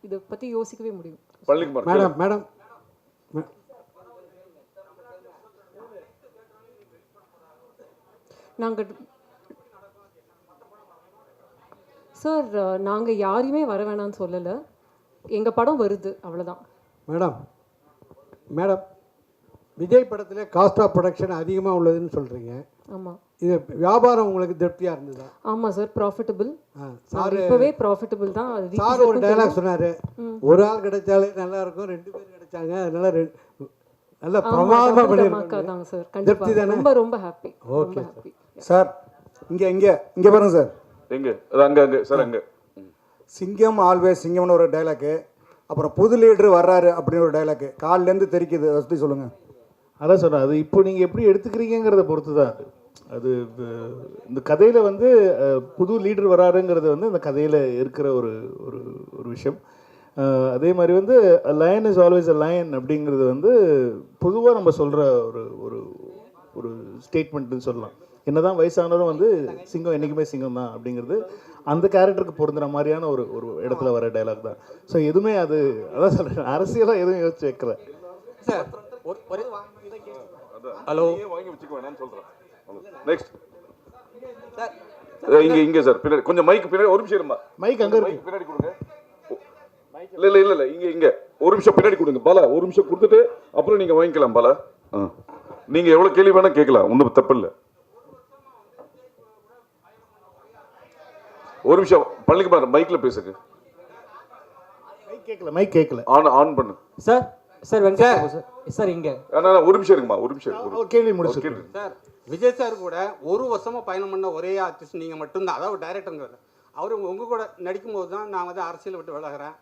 H: இதை பற்றி யோசிக்கவே முடியும்.
L: மேடம்
H: நாங்கள் சார் நாங்கள் யாரையுமே வர வேணாம்னு சொல்லலை, எங்கள் படம் வருது அவ்வளோதான்.
L: மேடம் விஜய் படத்தில் காஸ்ட் ஆஃப் ப்ரொடக்ஷன் அதிகமாக உள்ளதுன்னு சொல்கிறீங்க.
H: ஆமாம்.
L: இது வியாபாரம் உங்களுக்கு திருப்தியாக இருந்ததா?
H: ஆமாம் சார், ப்ராஃபிட்டபிள். சார் இப்போவே ப்ராஃபிட்டபிள் தான்.
L: சார் ஒரு டைலாக் சொன்னார், ஒரு ஆள் கிடைச்சாலே நல்லா இருக்கும், 2 பேர் கிடைச்சாங்க, அதனால நல்ல பிரமாதமாக பண்ணிருக்காங்க
H: சார். கண்டிப்பாக ரொம்ப ரொம்ப ஹாப்பி.
L: Okay
N: sir. இங்கே பாருங்க சார்,
F: அங்கே சார் அங்கே
N: சிங்கம் ஆல்வேஸ் சிங்கம்னு ஒரு டைலாக்கு, அப்புறம் புது லீடர் வர்றாரு அப்படின்னு ஒரு டைலாக்கு காலிலேருந்து தெரிக்குது. அதை பற்றி சொல்லுங்கள்.
B: அதான் சொன்னேன், அது இப்போ நீங்கள் எப்படி எடுத்துக்கிறீங்கிறத பொறுத்து தான் அது. இந்த கதையில் வந்து புது லீடர் வராருங்கிறது வந்து இந்த கதையில் இருக்கிற ஒரு ஒரு ஒரு விஷயம். அதே மாதிரி வந்து line is always a lion அப்படிங்கிறது வந்து பொதுவாக நம்ம சொல்கிற ஒரு ஒரு ஒரு ஸ்டேட்மெண்ட்டுன்னு சொல்லலாம். என்னதான் வயசானதும் வந்து சிங்கம் என்றைக்குமே சிங்கம் தான் அப்படிங்கிறது அந்த கேரக்டருக்கு பொருந்துற மாதிரியான ஒரு ஒரு இடத்துல வர டைலாக் தான். ஸோ எதுவுமே அதான் சொல்கிறேன், அரசியலாக எதுவும் யோசிச்சு வைக்கல.
F: ஹலோ வாங்கி வச்சுக்க வேணாம்னு சொல்கிறேன். நெக்ஸ்ட் இங்கே சார் பின்னாடி கொஞ்சம் மைக் பின்னாடி ஒரு நிமிஷம் இருமா.
B: மைக் அங்கே இருக்கு,
F: பின்னாடி கொடுங்க. இல்லை இங்கே ஒரு நிமிஷம் பின்னாடி கொடுங்க பாலா. ஒரு நிமிஷம் கொடுத்துட்டு அப்புறம் நீங்கள் வாங்கிக்கலாம் பாலா. நீங்கள் எவ்வளோ கேள்வி வேணால் கேட்கலாம், ஒன்றும் தப்பு இல்லை. ஒரு நிமிஷம் பழனிக்குமார் மைக்ல பேசுங்க.
B: மைக் கேட்கல.
F: ஆன் பண்ணு
E: சார் வெங்கட் சார் இங்க
F: ஒரு நிமிஷம் இருக்குமா, ஒரு நிமிஷம்
B: கேள்வி முடிச்சு
O: சார். விஜய் சார் கூட 1 வருஷமா பயணம் பண்ண ஒரே ஆர்டிஸ்ட் நீங்க மட்டும்தான், அதாவது டைரக்டருங்கிறது. அவர் உங்க கூட நடிக்கும் போது தான் நான் வந்து அரசியல் விட்டு விலகிறேன்,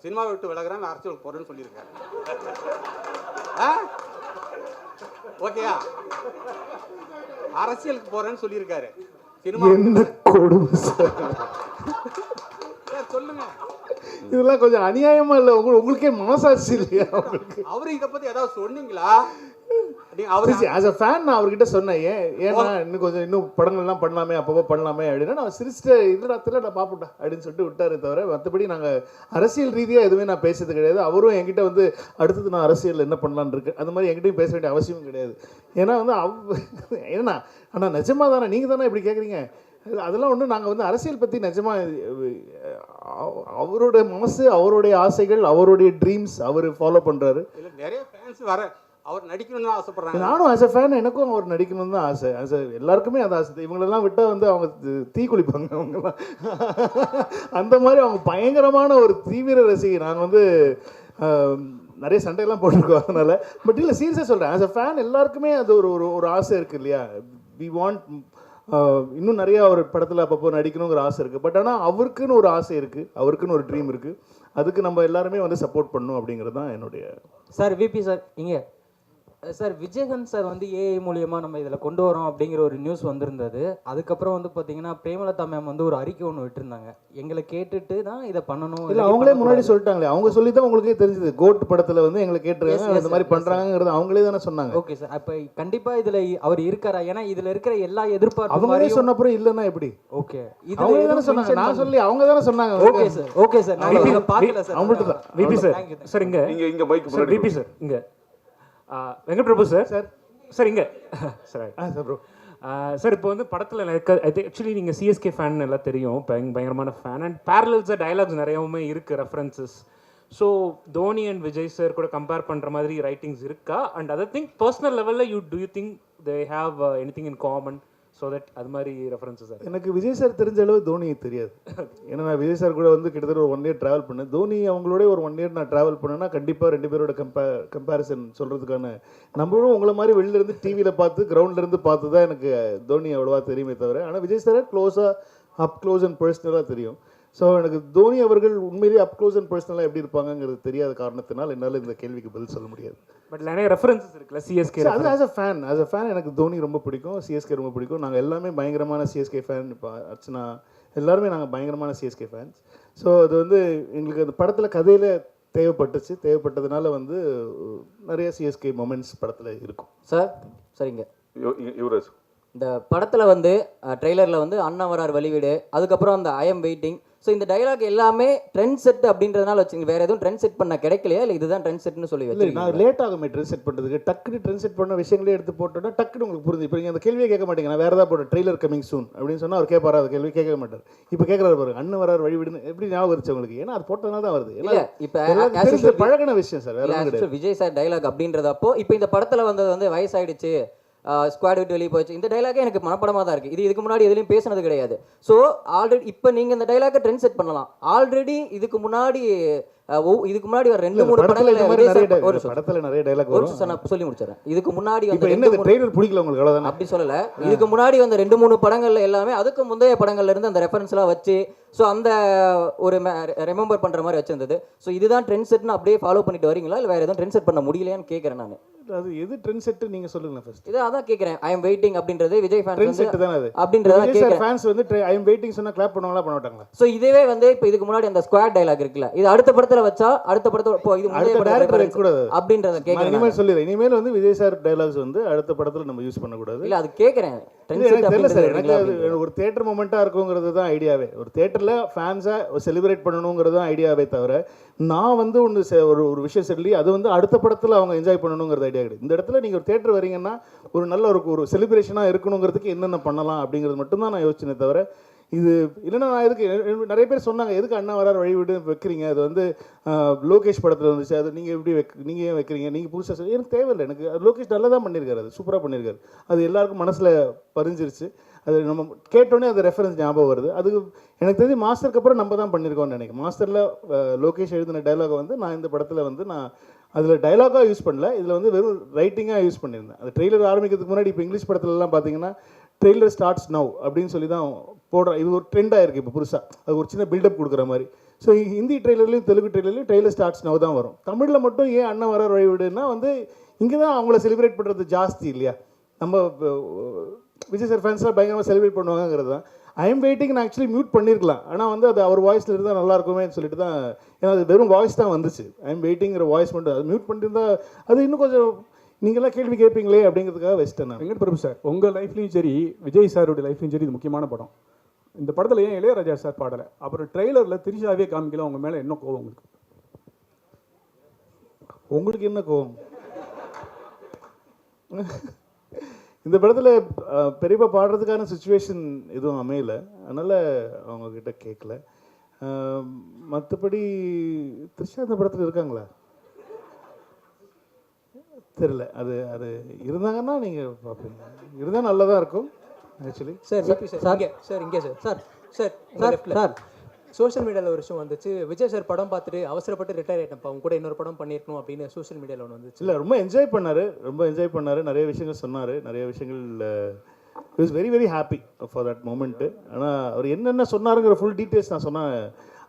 O: சினிமாவை விட்டு விலகிறேன், அரசியலுக்கு போறேன்னு சொல்லியிருக்காரு. ஓகேயா? அரசியலுக்கு போறேன்னு சொல்லியிருக்காரு.
B: என்ன கொடுமை சார்,
O: சொல்லுங்க.
B: இதெல்லாம் கொஞ்சம் அநியாயமா இல்லை? உங்களுக்கே மனசாட்சி இல்லையா?
O: அவரு இதை பத்தி ஏதாவது சொன்னீங்களா?
B: ஆஸ் அ ஃபேன் நான் அவர்கிட்ட சொன்னேன், ஏன்னா இன்னும் படங்கள்லாம் பண்ணலாமே, அப்பப்போ பண்ணலாமே அப்படின்னா நான் சிரிச்சிட்டு இல்லடத்துல நான் பாப்புட்டா அப்படின்னு சொல்லிட்டு விட்டாரு. தவிர மற்றபடி நாங்கள் அரசியல் ரீதியாக எதுவுமே நான் பேசுறது கிடையாது. அவரும் என்கிட்ட வந்து அடுத்தது நான் அரசியல் என்ன பண்ணலான்னு இருக்கு அந்த மாதிரி என்கிட்டையும் பேச வேண்டிய அவசியமும் கிடையாது. ஏன்னா வந்து ஏன்னா ஆனால் நிஜமா தானே நீங்கள் தானே இப்படி கேட்குறீங்க? அதெல்லாம் ஒன்று நாங்கள் வந்து அரசியல் பற்றி நிஜமாக அவரோட மனசு, அவருடைய ஆசைகள், அவருடைய ட்ரீம்ஸ் அவர் ஃபாலோ பண்ணுறாரு.
O: நிறைய ஃபேன்ஸ் வர அவர் நடிக்கணும்னு தான் ஆசைப்படுறாங்க.
B: நானும் ஆஸ் அ ஃபேன் எனக்கும் அவர் நடிக்கணும்னு தான் ஆசை. ஆஸ் எல்லாருக்குமே அது ஆசை. இவங்களெல்லாம் விட்டால் வந்து அவங்க தீ குளிப்பாங்க அவங்கெல்லாம். அந்த மாதிரி அவங்க பயங்கரமான ஒரு தீவிர ரசிகை. நான் வந்து நிறைய சண்டையெல்லாம் போட்டிருக்கோம் அதனால். பட் இல்லை சீரியஸாக சொல்கிறேன், ஆஸ் அ ஃபேன் எல்லாருக்குமே அது ஒரு ஒரு ஆசை இருக்குது இல்லையா? வி வாண்ட் இன்னும் நிறைய அவர் படத்தில் அப்பப்போ நடிக்கணுங்கிற ஆசை இருக்குது. பட் ஆனால் அவருக்குன்னு ஒரு ஆசை இருக்குது, அவருக்குன்னு ஒரு ட்ரீம் இருக்குது. அதுக்கு நம்ம எல்லாருமே வந்து சப்போர்ட் பண்ணணும் அப்படிங்கிறது தான் என்னுடைய.
E: சார் விபி சார் இங்கே
P: சார் விஜயகாந்த் சார் வந்து ஏஐ மூலியமா நம்ம இதில் கொண்டு வரோம் அப்படிங்கிற ஒரு நியூஸ் வந்திருந்தது. அதுக்கப்புறம் வந்து பார்த்தீங்கன்னா பிரேமலதா மேம் வந்து ஒரு அறிக்கை ஒன்று விட்டுருந்தாங்க. எங்களை கேட்டுட்டு தான் இதை பண்ணணும்.
B: இல்லை அவங்களே முன்னாடி சொல்லிட்டாங்களே, அவங்க சொல்லி தான் உங்களுக்கே தெரிஞ்சது. கோட் படத்தில் வந்து எங்களை கேட்டுருக்காங்க, இந்த மாதிரி பண்ணுறாங்கிறது அவங்களே தானே சொன்னாங்க.
P: ஓகே சார், அப்போ கண்டிப்பாக இதில் அவர் இருக்காரா? ஏன்னா இதில் இருக்கிற எல்லா எதிர்பார்ப்பு
B: அவங்களே சொன்னப்புறம் இல்லைன்னா எப்படி?
P: ஓகே,
B: அவங்க தானே சொன்னாங்க, நான் சொல்லி அவங்க தானே சொன்னாங்க.
P: ஓகே சார், ஓகே சார், நான் இதை பார்க்கல சார்.
B: அவங்கள்ட்ட தான்
M: விபி சார். சார் இங்கே
F: மைக்
M: சார் விபி சார் இங்கே வெங்கட் பிரபு சார். சார் இங்கே சார்
B: சார் ப்ரோ
M: சார் இப்போ வந்து படத்தில் இருக்க ஆக்சுவலி நீங்கள் சிஎஸ்கே ஃபேன் எல்லாம் தெரியும், பயங்கரமான ஃபேன். அண்ட் பேரலல்ஸாக டயலாக்ஸ் நிறையவுமே இருக்குது, references. So Dhoni and Vijay sir கூட கம்பேர் பண்ணுற மாதிரி ரைட்டிங்ஸ் இருக்கா? அண்ட் அதர் திங் பர்சனல் லெவலில் to you think they have any thing in common so that அது மாதிரி ரெஃபரன்ஸஸ் சார்?
B: எனக்கு விஜய் சார் தெரிஞ்ச அளவு தோனி தெரியாது. ஏன்னா நான் விஜய் சார் கூட வந்து கிட்டத்தட்ட ஒரு 1 year ட்ராவல் பண்ணேன். தோனி அவங்களோட ஒரு 1 year நான் ட்ராவல் பண்ணேன்னா கண்டிப்பாக 2 பேரோட கம்பேரிசன் சொல்கிறதுக்கான, நம்மளும் உங்களை மாதிரி வெளிலேருந்து டிவியில் பார்த்து கிரவுண்ட்லேருந்து பார்த்து தான் எனக்கு தோனி அவ்வளோவா தெரியுமே தவிர, ஆனால் விஜய் சாரை அப் க்ளோஸ் அண்ட் பர்சனலாக தெரியும். ஸோ எனக்கு தோனி அவர்கள் உண்மையிலேயே அப் க்ளோஸ் அண்ட் பர்சனலாக எப்படி இருப்பாங்கிறது தெரியாத காரணத்தினால் என்னால் இந்த கேள்விக்கு பதில் சொல்ல முடியாது.
M: பட் நிறைய ரெஃபரன்சஸ் இருக்குல்ல சிஎஸ்கே.
B: அது ஆஸ் அ ஃபேன் எனக்கு தோனி ரொம்ப பிடிக்கும், சிஎஸ்கே ரொம்ப பிடிக்கும். நாங்கள் எல்லாமே பயங்கரமான சிஎஸ்கே ஃபேன். இப்போ அர்ச்சனா எல்லாருமே நாங்கள் பயங்கரமான சிஎஸ்கே ஃபேன்ஸ். ஸோ அது வந்து எங்களுக்கு அந்த படத்தில் கதையில் தேவைப்பட்டதுனால வந்து நிறைய சிஎஸ்கே மொமெண்ட்ஸ் படத்தில் இருக்கும்.
E: சார் சரிங்க,
F: யுவராஜ்
E: இந்த படத்தில் வந்து ட்ரெய்லரில் வந்து அண்ணா வரார் வழிவிடு, அதுக்கப்புறம் அந்த ஐ எம் வெயிட்டிங். ஸோ இந்த டைலாக் எல்லாமே ட்ரெண்ட் செட் அப்படின்றதுனால வச்சுங்க, வேறு எதுவும் ட்ரெண்ட் செட் பண்ண கிடைக்கலையா? இல்லை இதுதான் ட்ரெண்ட் செட்னு சொல்லி
B: இல்லை, நான் லேட் ஆகுமே ட்ரெண்ட் செட் பண்ணுறதுக்கு. டக்குனு ட்ரெண்ட் செட் பண்ண விஷயங்களே எடுத்து போட்டோன்னா டக்குனு உங்களுக்கு புரிஞ்சு. இப்போ நீங்கள் அந்த கேள்வியை கேட்க மாட்டீங்க. நான் வேறு ஏதாவது போட்டேன் ட்ரெய்லர் கமிங் சூன் அப்படின்னு சொன்னால் அவர் கேட்பாரா? அந்த கேள்வி கேட்க மாட்டார். இப்போ கேட்குறாரு பாருங்க, அண்ணன் வரார் வழிவிடுன்னு எப்படி ஞாபகம் இருந்துச்சு உங்களுக்கு? ஏன்னா அது போட்டதுனால தான் வருது.
E: இல்லை இப்போ
B: பழகின விஷயம் சார், வேறு
E: விஜய் சார் டைலாக் அப்படின்றதப்போ இப்போ இந்த படத்தில் வந்தது வந்து வயசாயிடுச்சு, ஸ்குவாட் விட்டு வெளியே போயிடுச்சு, இந்த டைலாகே எனக்கு மனப்படமாக தான் இருக்குது. இதுக்கு முன்னாடி எதுலையும் பேசினது கிடையாது. ஸோ ஆல்ரெடி இப்போ நீங்கள் இந்த டைலாக்கை ட்ரெண்ட் செட் பண்ணலாம். ஆல்ரெடி இதுக்கு முன்னாடி ஒரு 2-3
B: படத்துல நிறைய டைலாக் வரும்.
E: நான் சொல்லி முடிச்சிடறேன். இதுக்கு முன்னாடி
B: பிடிக்கல உங்களுக்கு அவ்வளவுதான்.
E: அப்படி சொல்லல, இதுக்கு முன்னாடி வந்த 2-3 படங்கள்ல எல்லாமே அதுக்கு முந்தைய படங்கள்ல இருந்து அந்த ரெஃபரன்ஸ்லாம் வச்சு ஸோ அந்த ஒரு ரிமெம்பர் பண்ற மாதிரி வச்சிருந்தது. ஸோ இதுதான் ட்ரெண்ட் செட்னு அப்படியே ஃபாலோ பண்ணிட்டு வரீங்களா, இல்லை வேற எதுவும் ட்ரெண்ட் செட் பண்ண முடியலையான்னு கேட்கறேன் நான்.
B: அது எது ட்ரெண்ட் செட் நீங்க சொல்லுங்க ஃபர்ஸ்ட்.
E: இது அதான் கேட்கறேன். ஐ அம் வெயிட்டிங் அப்படின்றது விஜய் ஃபேன்ஸ்
B: ட்ரெண்ட் செட் தான அது
E: அப்படின்றத கேட்கறேன்.
B: ஃபேன்ஸ் வந்து ஐ அம் வெயிட்டிங் சொன்னா கிளாப் பண்ணுவாங்களா பண்ண மாட்டாங்களா?
E: ஸோ இதுவே வந்து இப்போ இதுக்கு முன்னாடி அந்த ஸ்குவாட் டைலாக் இருக்குல்ல, இது அடுத்த படத்துல வச்சா அடுத்த படத்துல இப்போ இது முந்தைய படத்துல கூடாது அப்படின்றத கேட்கறேன்.
B: இனிமேல் சொல்லிடுறேன், இனிமேல் வந்து விஜய் சார் டைலாக்ஸ் வந்து அடுத்த படத்துல நம்ம யூஸ் பண்ண கூடாது.
E: இல்ல அது கேட்கறேன்.
B: எனக்கு ஒரு தியேட்டர் மொமெண்டா இருக்குங்கிறது தான் ஐடியாவே. ஒரு தியேட்டர்ல ஃபேன்ஸை செலிப்ரேட் பண்ணணுங்கிறது தான் ஐடியாவே தவிர, நான் வந்து ஒரு விஷயம் சொல்லி அது வந்து அடுத்த படத்தில் அவங்க என்ஜாய் பண்ணணுங்கிறது ஐடியா கிடையாது. இந்த இடத்துல நீங்கள் ஒரு தியேட்டர் வரீங்கன்னா ஒரு நல்ல ஒரு செலிப்ரேஷனாக இருக்கணுங்கிறதுக்கு என்னென்ன பண்ணலாம் அப்படிங்கிறது மட்டும்தான் நான் யோசிச்சேனே தவிர, இது இல்லைன்னா நான் எதுக்கு நிறைய பேர் சொன்னாங்க எதுக்கு அண்ணா வரார் வழிவிடு வைக்கிறீங்க, அது வந்து லோகேஷ் படத்தில் வந்துச்சு, அது நீங்கள் எப்படி நீங்கள் ஏன் வைக்கிறீங்க, நீங்கள் புதுசாக சொல்லி எனக்கு தேவையில்லை. எனக்கு அது லோகேஷ் நல்லா தான் பண்ணியிருக்காரு, அது சூப்பராக பண்ணியிருக்காரு, அது எல்லாருக்கும் மனசில் பதிஞ்சிருச்சு. அது நம்ம கேட்டோன்னே அது ரெஃபரன்ஸ் ஞாபகம் வருது. அது எனக்கு தெரிஞ்சு மாஸ்டருக்கு அப்புறம் நம்ம தான் பண்ணியிருக்கோம்னு நினைக்கிறேன். மாஸ்டரில் லோகேஷ் எழுதின டைலாகை வந்து நான் இந்த படத்தில் வந்து நான் அதில் டைலாகாக யூஸ் பண்ணல, இதில் வந்து வெறும் ரைட்டிங்காக யூஸ் பண்ணியிருந்தேன். அது ட்ரெய்லர் ஆரம்பிக்கிறதுக்கு முன்னாடி இப்போ இங்கிலீஷ் படத்துலலாம் பார்த்தீங்கன்னா ட்ரெய்லர் ஸ்டார்ட்ஸ் நவ் அப்படின்னு சொல்லி தான் போடுறேன். இது ஒரு ட்ரெண்டாக இருக்குது இப்போ புதுசாக, அது ஒரு சின்ன பில்டப் கொடுக்குற மாதிரி. ஸோ ஹிந்தி ட்ரெய்லர்லையும் தெலுங்கு ட்ரெய்லர்லையும் ட்ரெய்லர் ஸ்டார்ட்ஸ் நவ் தான் வரும். தமிழில் மட்டும் ஏன் அண்ணன் வரார் வழிவிடுன்னா வந்து இங்கே தான் அவங்கள செலிப்ரேட் பண்ணுறது ஜாஸ்தி இல்லையா. நம்ம விஜய் சார் ஃபேன்ஸ்லாம் பயங்கரமாக செலிப்ரேட் பண்ணுவாங்கிறது தான். ஐ எம் வெயிட்டிங் நான் ஆக்சுவலி மியூட் பண்ணியிருக்கலாம், ஆனால் வந்து அது அவர் வாய்ஸில் இருந்தால் நல்லா இருக்குமே சொல்லிட்டு தான், ஏன்னா அது வெறும் வாய்ஸ் தான் வந்துச்சு. ஐ எம் வெயிட்டிங்கிற வாய்ஸ் மட்டும் அது மியூட் பண்ணியிருந்தா அது இன்னும் கொஞ்சம் நீங்களாம் கேள்வி கேட்பீங்களே அப்படிங்கிறதுக்காக வச்சிட்டேன் நான்.
M: வெங்கட் பிரபு சார், உங்கள் லைஃப்லையும் சரி விஜய் சாருடைய லைஃப்லையும் சரி இது முக்கியமான படம். இந்த படத்தில் ஏன் இளையராஜா சார் பாடலை, அப்புறம் ட்ரெய்லரில் திரிஷாவே காமிக்கலாம், உங்கள் மேலே என்ன கோவம் உங்களுக்கு?
B: உங்களுக்கு என்ன கோவம்? இந்த படத்தில் பெரியப்பா பாடுறதுக்கான சுச்சுவேஷன் எதுவும் அமையலை, அதனால் அவங்கக்கிட்ட கேட்கல. மற்றபடி த்ரிஷா இந்த படத்தில் இருக்காங்களா தெரியல. அது அது இருந்தாங்கன்னா நீங்கள் பார்ப்பீங்க, இருந்தால் நல்லதாக இருக்கும் ஆக்சுவலி.
Q: சார் சார் இங்கே sir sir sir sir sir social மீடியாவில் ஒரு விஷயம் வந்துச்சு, விஜய் சார் படம் பார்த்துட்டு அவசரப்பட்டு ரிட்டையர் ஆகிட்டப்பா, அவங்க கூட இன்னொரு படம் பண்ணியிருக்கணும் அப்படின்னு சோஷியல் மீடியாவில் ஒன்று வந்துச்சு.
B: இல்லை ரொம்ப என்ஜாய் பண்ணார், நிறைய விஷயங்கள் சொன்னார், நிறைய விஷயங்கள் is very very happy for that moment. ஆனால் அவர் என்னென்ன சொன்னாருங்கிற ஃபுல் டீட்டெயில்ஸ் நான் சொன்னேன்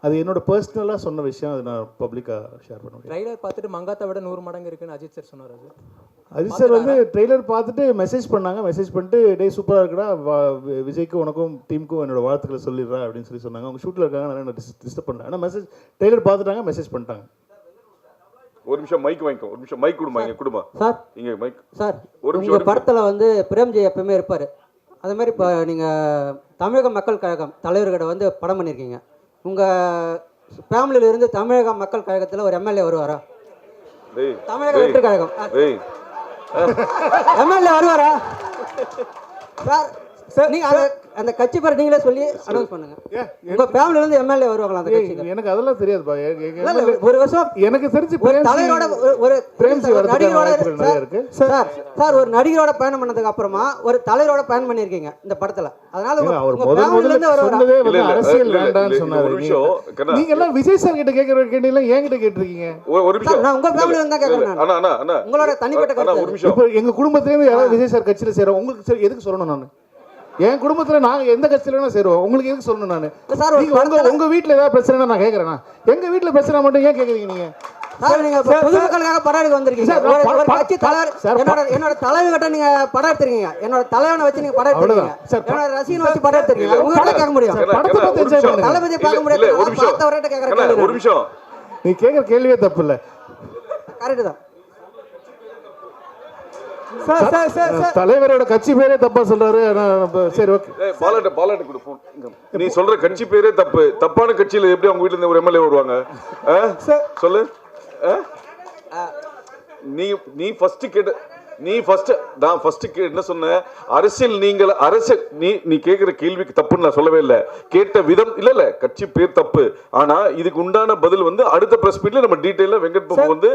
B: அது என்னோட பர்சனலாக சொன்ன விஷயம், அது நான் பப்ளிக்காக ஷேர் பண்ண முடியும்.
Q: ட்ரைலர் பார்த்துட்டு மங்காத்தை விட 100 மடங்கு இருக்குன்னு அஜித் சார் சொன்னார். அது
B: அஜித் சார் வந்து ட்ரெய்லர் பார்த்துட்டு மெசேஜ் பண்ணாங்க. மெசேஜ் பண்ணிட்டு டே சூப்பராக இருக்குடா, விஜய்க்கும் உனக்கும் டீமுக்கும் என்னோட வாழ்த்துக்களை சொல்லிடுறா அப்படின்னு சொல்லி சொன்னாங்க. அவங்க ஷூட்டில் இருக்காங்க, நிறைய டிஸ்டர்ப் பண்ணாங்க. ஆனால் மெசேஜ் ட்ரெய்லர் பார்த்துட்டாங்க, மெசேஜ் பண்ணிட்டாங்க.
F: ஒரு நிமிஷம் மைக் வாங்கிக்கோ, ஒரு நிமிஷம் மைக் கொடுமா, இங்கே கொடுமா
R: சார்.
F: இங்கே மைக்
R: சார்,
F: ஒரு
R: உங்கள்
F: நிமிஷம்.
R: படத்தில் வந்து பிரேம்ஜி எப்பவுமே இருப்பார். அது மாதிரி இப்போ நீங்கள் தமிழக மக்கள் கழகம் தலைவர்கிட்ட வந்து படம் பண்ணியிருக்கீங்க. உங்கள் ஃபேமிலியிலிருந்து தமிழக மக்கள் கழகத்தில் ஒரு எம்எல்ஏ வருவாரா? தமிழக வெற்றி கழகம் எம்எல்ஏ வருவாரா சார்? நீங்கள் அந்த கட்சி பேர் நீங்களே சொல்லி அனௌன்ஸ் பண்ணுங்க. உங்க ஃபேமிலில இருந்து எம்எல்ஏ வருவாங்களா அந்த கட்சிக்கு?
B: எனக்கு அதெல்லாம் தெரியாதுப்பா.
R: ஒரு வருஷம்
B: எனக்கு தெரிஞ்சு
R: தலைவரோட ஒரு நடிகரோட
B: இருக்கு
R: சார், ஒரு நடிகரோட பயணம் பண்ணதுக்கு அப்புறமா ஒரு தலைவரோட பயணம் பண்ணிருக்கீங்க இந்த படத்துல. அதனால
B: முதல்ல சொன்னதே வந்து அரசியல் வேண்டாம்னு சொன்னாரு. நீங்க எல்லாம் விஜய் சார் கிட்ட கேக்குற கேட்டீங்களா, என்கிட்ட கேட்டிருக்கீங்க?
F: ஒரு நிமிஷம்.
R: நான் உங்க ஃபேமிலில இருந்தா கேக்குறேன்.
F: அண்ணா
R: உங்களோட தனிப்பட்ட கருத்து.
B: இப்போ எங்க குடும்பத்திலே இருந்து யாராவது விஜய் சார் கட்சியில சேரும், உங்களுக்கு எதுக்கு சொல்லணும்? நான் என் குடும்பத்துல நாங்க எந்த கட்சியில வேணா சேருவோம், உங்களுக்கு எதுக்கு சொல்லணும்? நான் உங்க வீட்டுல ஏதாவது பிரச்சனை நான் கேட்கறேன்னா, எங்க வீட்டுல பிரச்சனை மட்டும் ஏன் கேக்குறீங்க நீங்க?
R: நீங்க பொதுமக்களுக்காக படம் எடுக்க வந்திருக்கீங்க. ஒரு கட்சி தலைவர் என்னோட தலைவர்கிட்ட நீங்க படம் எடுத்துருக்கீங்க. என்னோட தலைவனை வச்சு நீங்க படம் எடுத்துருக்கீங்க. என்னோட ரசிகனை வச்சு படம் எடுத்துருக்கீங்க. உங்ககிட்ட கேட்க முடியும், தளபதி பார்க்க முடியாது. பார்த்தவர்கிட்ட கேட்கற கேள்வி.
F: ஒரு நிமிஷம்.
B: நீ கேட்கற கேள்வியே தப்பு இல்ல,
R: கரெக்ட் தான்.
B: தலைவரோட கட்சி பேரே தப்பா சொல்றாரு. சரி, ஓகே.
F: பாலாட்ட கொடு போன். நீ சொல்ற கட்சி பேரே தப்பு. தப்பான கட்சியில எப்படி அவங்க வீட்டுல இருந்து ஒரு எம்எல்ஏ வருவாங்க? சொல்லு. நான் ஃபர்ஸ்ட் என்ன சொன்னேன்? அரசியல் நீ கேட்கிற கேள்விக்கு தப்புன்னு நான் சொல்லவே இல்லை. கேட்ட விதம் இல்ல கட்சி பேர் தப்பு. ஆனா இதுக்கு உண்டான பதில் வந்து அடுத்த பிரஸ் மீட்ல நம்ம டீடைலா வெங்கட் பாபு வந்து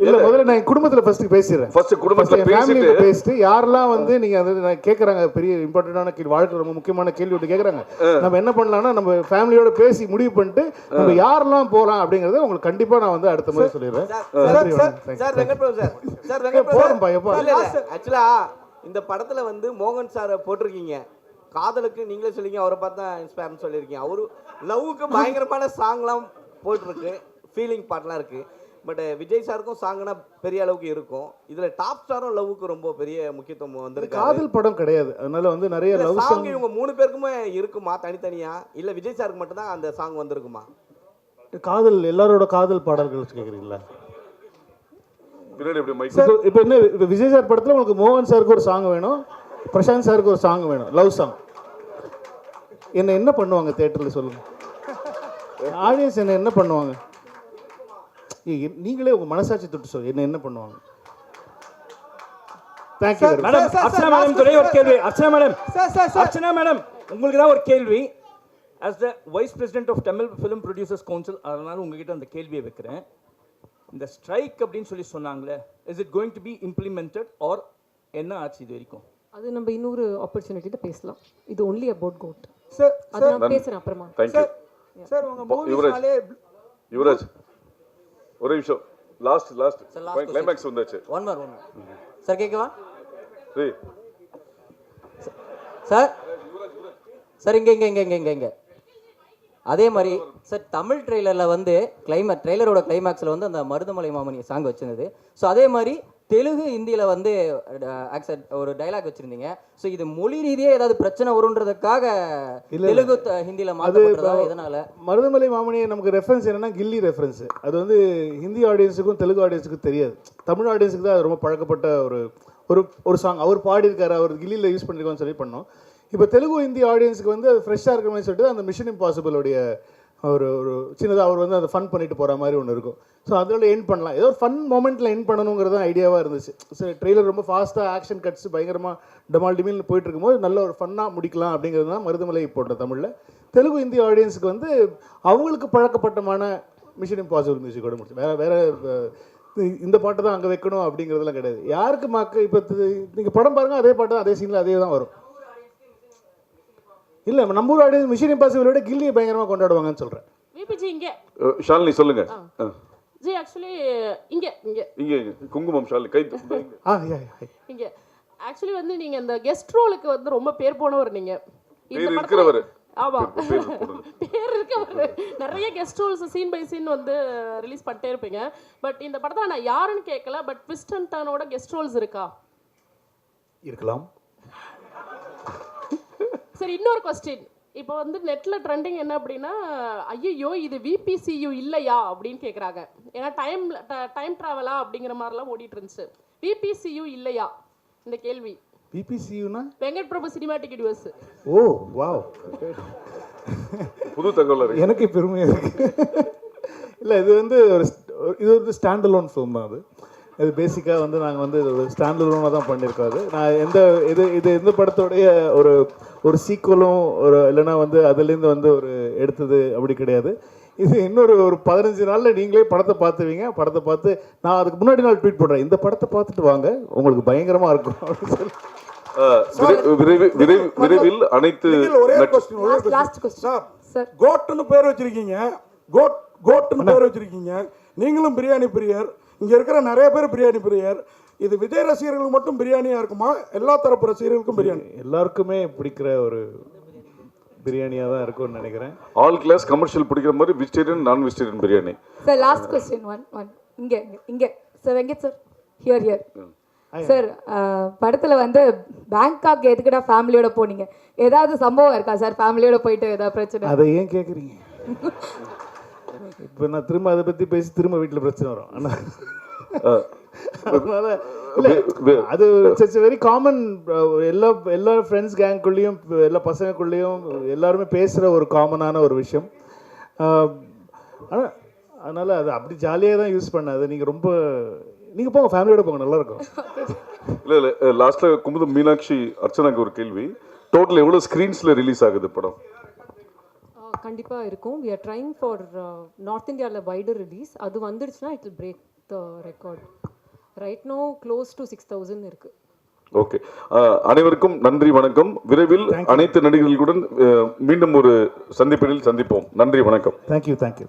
B: இல்ல, முதல்ல நான் குடும்பத்துல ஃபர்ஸ்ட் பேசிடுறேன்.
F: ஃபர்ஸ்ட் குடும்பத்துல
B: பேசிட்டு யாரெல்லாம் வந்து நீங்க அது கேக்குறாங்க, பெரிய இம்பார்ட்டன்டான கேள்வி, வாழ்க்கை ரொம்ப முக்கியமான கேள்வி ஒன்று கேக்குறாங்க. நம்ம என்ன பண்ணலாம்னா நம்ம ஃபேமிலியோட பேசி முடிவு பண்ணிட்டு நம்ம யாரெல்லாம் போலாம் அப்படிங்கறத உங்களுக்கு கண்டிப்பா நான் வந்து அடுத்த முறை சொல்லிடுறேன்.
D: ஆக்சுவலா இந்த படத்துல வந்து மோகன் சாரை போட்டிருக்கீங்க. காதலுக்கு நீங்களே சொல்லிங்க, அவரை பார்த்தா இன்ஸ்பயர்னு சொல்லியிருக்கீங்க. அவரு லவ்வுக்கு பயங்கரமான சாங்லாம் போட்டிருக்கு, ஃபீலிங் பாட்லாம் இருக்கு. பட் விஜய் சாருக்கும் சாங்னா பெரிய அளவுக்கு இருக்கும். இதுல டாப் ஸ்டாரும் லவ்வுக்கு ரொம்ப பெரிய முக்கியத்துவம் வந்திருக்கு.
B: காதல் படம் கிடையாது, அதனால வந்து நிறைய லவ்
D: சாங் இவங்க 3 பேருக்குமே இருக்குமா தனித்தனியா, இல்ல விஜய் சாருக்கு மட்டும் தான் அந்த சாங் வந்திருக்குமா?
B: காதல் எல்லாரோட காதல் பாடல்கள் கேக்குறீங்களா?
F: இப்போ
B: என்ன விஜய் சார் படத்துல உங்களுக்கு மோகன் சாருக்கு ஒரு சாங் வேணும், பிரசாந்த் சாருக்கு ஒரு சாங் வேணும், லவ் சாங். என்ன பண்ணுவாங்க தியேட்டர்ல சொல்லுங்க? ஆடியன்ஸ் என்ன பண்ணுவாங்க? நீங்களே உங்க மனசாட்சி தொட்டு சொல்லுங்க, என்ன பண்ணுவாங்க? Thank you
G: madam. Archana madam துறை ஒரு கேள்வி. அர்ச்சனா மேடம் உங்களுக்கு தான் ஒரு கேள்வி. as the vice president of Tamil film producers council, அதனால உங்ககிட்ட அந்த கேள்வியை வைக்கிறேன். இந்த ஸ்ட்ரைக் அப்படின்னு சொல்லி சொன்னாங்களே, is it going to be implemented or என்ன ஆச்சு இது வரைக்கும்?
H: அது நம்ம இன்னொரு ஆப்பர்ச்சுனிட்டில பேசலாம். இது only about goat. சார் அது நான் பேசுறேன் அப்புறமா.
I: சார் உங்க மூவிஸ்னாலே
F: யுவராஜ் ஒரு நிமிஷம். லாஸ்ட் கிளைமாக்ஸ் வந்தாச்சு.
R: ஒன் மோர் சார் கேட்கவா? சார் இங்க அதே மாதிரி சார் தமிழ் ட்ரெய்லரில் வந்து ட்ரெய்லரோட கிளைமேக்ஸில் வந்து அந்த மருதமலை மாமணி சாங் வச்சிருந்தது. ஸோ அதே மாதிரி தெலுங்கு ஹிந்தியில் வந்து ஒரு டைலாக் வச்சுருந்தீங்க. ஸோ இது மொழி ரீதியாக ஏதாவது பிரச்சனை வருன்றதுக்காக தெலுங்கு ஹிந்தியில் மாற்றப்படுறதா? இதனால்
B: மருதமலை மாமணி நமக்கு ரெஃபரன்ஸ் என்னன்னா கில்லி ரெஃபரன்ஸ். அது வந்து ஹிந்தி ஆடியன்ஸுக்கும் தெலுங்கு ஆடியன்ஸுக்கும் தெரியாது. தமிழ் ஆடியன்ஸுக்கு தான் அது ரொம்ப பழக்கப்பட்ட ஒரு சாங். அவர் பாடியிருக்காரு, அவர் கில்லியில் யூஸ் பண்ணியிருக்கோன்னு சொல்லி பண்ணோம். இப்போ தெலுங்கு ஹிந்தி ஆடியன்ஸுக்கு வந்து அது ஃப்ரெஷ்ஷாக இருக்கிற மாதிரி சொல்லிட்டு அந்த மிஷன் இம்பாசிபிளோடைய ஒரு சின்னதாக அவர் வந்து அதை ஃபன் பண்ணிட்டு போகிற மாதிரி ஒன்று இருக்கும். ஸோ அதில் எண்ட் பண்ணலாம், ஏதோ ஒரு ஃபன் மொமெண்ட்டில் எண்ட் பண்ணணுங்கிறது ஐடியாவாக இருந்துச்சு. சரி, ட்ரெய்லர் ரொம்ப ஃபாஸ்ட்டாக ஆக்ஷன் கட்ஸ் பயங்கரமாக டமால் டிமில்னு போயிட்டு இருக்கும்போது நல்ல ஒரு ஃபன்னாக முடிக்கலாம் அப்படிங்கிறது தான் மருதமலை போட்ட தமிழில். தெலுங்கு ஹிந்தி ஆடியன்ஸுக்கு வந்து அவங்களுக்கு பழக்கப்பட்டமான மிஷன் இம்பாசிபிள் மியூசிக்கோட முடிச்சு வேறு இந்த பாட்டை தான் அங்கே வைக்கணும் அப்படிங்கிறதுலாம் கிடையாது. யாருக்கு இப்போ நீங்கள் படம் பாருங்கள், அதே பாட்டு தான் அதே சீனில் அதே தான் வரும். இல்ல நம்ம ஊர் ஆடியன்ஸ் மிஷன் இம்பாசிபிளோட கில்லியை பயங்கரமா கொண்டாடுவாங்கன்னு சொல்றேன்.
S: விபிஜி இங்க
F: ஷாலினி சொல்லுங்க.
S: ஜி ஆக்சுவலி இங்க
F: குங்குமம் ஷாலினி கை
S: இங்க ஆக்சுவலி வந்து நீங்க இந்த கெஸ்ட் ரோலுக்கு வந்து ரொம்ப பேர் போனவர். நீங்க
F: இந்த படத்துல
S: ஆமா பேர் இருக்கு. நிறைய guest roles scene by scene வந்து ரிலீஸ் பண்ணிட்டே இருப்பீங்க. பட் இந்த படத்துல நான் யாருன்னு கேட்கல, பட் ட்விஸ்ட் அண்ட் டர்னோட கெஸ்ட் ரோல்ஸ் இருக்கா?
B: இருக்கலாம்.
S: சரி, இன்னொரு கொஸ்டின். இப்போ வந்து நெட்ல ட்ரெண்டிங் என்ன அப்படின்னா, ஐயோ இது விபிசியு இல்லையா அப்படின்னு கேட்குறாங்க. ஏன்னா டைம் ட்ராவலா அப்படிங்கிற மாதிரிலாம் ஓடிட்டு இருந்துச்சு. விபிசியு இல்லையா இந்த கேள்வி?
B: பிபிசியூனா
S: வெங்கட் பிரபு சினிமாட்டிக் யூனிவர்ஸ்.
B: ஓ வாவ்,
F: புது தகவல்.
B: எனக்கு பெருமையாக இருக்கு. இல்லை, இது வந்து இது ஒரு ஸ்டாண்ட் அலோன் ஃபிலிம் தான். இது பேசிக்காக வந்து நாங்கள் வந்து ஒரு ஸ்டாண்ட் அலோனாக தான் பண்ணியிருக்கோம். அது நான் எந்த படத்தோடைய ஒரு சீக்குவலும் இல்லைன்னா வந்து அதுலேருந்து வந்து எடுத்தது அப்படி கிடையாது. இது இன்னொரு 15 நாளில் நீங்களே படத்தை பார்த்துவீங்க. படத்தை பார்த்து நான் அதுக்கு முன்னாடி நாள் ட்வீட் போடுறேன், இந்த படத்தை பார்த்துட்டு வாங்க உங்களுக்கு பயங்கரமாக இருக்கும் அப்படின்னு சொல்லி.
F: விரைவில் அனைத்து
K: கோட்னு பேர் வச்சிருக்கீங்க, கோட்னு பேர் வச்சிருக்கீங்க. நீங்களும் பிரியாணி பிரியர், இங்க இருக்கிற நிறைய பேர் பிரியாணி பிரியர். இது விஜய் ரசிகர்களுக்கு மட்டும் பிரியாணியா இருக்குமா, எல்லா தரப்பு ரசிகர்களுக்கும் பிரியாணி?
B: எல்லாருக்குமே பிடிக்கிற ஒரு பிரியாணியாக தான் இருக்கும்னு நினைக்கிறேன்.
F: ஆல் கிளாஸ் கமர்ஷியல் பிடிக்கிற மாதிரி vegetarian non vegetarian biryani.
T: Sir last question one இங்க sir Venkat sir here sir, படத்துல வந்து பேங்காக் எதுக்குடா ஃபேமிலியோட போனீங்க? ஏதாவது சம்பவம் இருக்கா சார்? ஃபேமிலியோட போயிட்டு ஏதாவது பிரச்சனை?
B: அதை ஏன் கேட்குறீங்க? இப்போ நான் திரும்ப அதை பற்றி பேசி திரும்ப வீட்டில் பிரச்சனை வரும். அதனால அது இட்ஸ் வெரி காமன். எல்லா ஃப்ரெண்ட்ஸ் கேங்குள்ளேயும் எல்லா பசங்களுக்குள்ளேயும் எல்லாருமே பேசுகிற ஒரு காமனான ஒரு விஷயம். ஆனால் அதனால் அது அப்படி ஜாலியாக தான் யூஸ் பண்ணாது. நீங்கள் போங்க, ஃபேமிலியோட போங்க, நல்லாயிருக்கும்.
F: இல்லை லாஸ்ட்டில் குமுதம் மீனாட்சி அர்ச்சனாக்கு ஒரு கேள்வி. டோட்டல் எவ்வளோ ஸ்க்ரீன்ஸில் ரிலீஸ் ஆகுது படம்?
H: கண்டிப்பாக இருக்கும். We are trying for north இந்தியாவில் வைடர் ரிலீஸ். அது வந்துடுச்சுன்னா it will break the record. Right no close to 6,000 இருக்கு.
F: ஓகே, அனைவருக்கும் நன்றி, வணக்கம். விரைவில் அனைத்து நடிகர்களுடன் மீண்டும் ஒரு சந்திப்பில் சந்திப்போம். நன்றி, வணக்கம்.
B: தேங்க்யூ.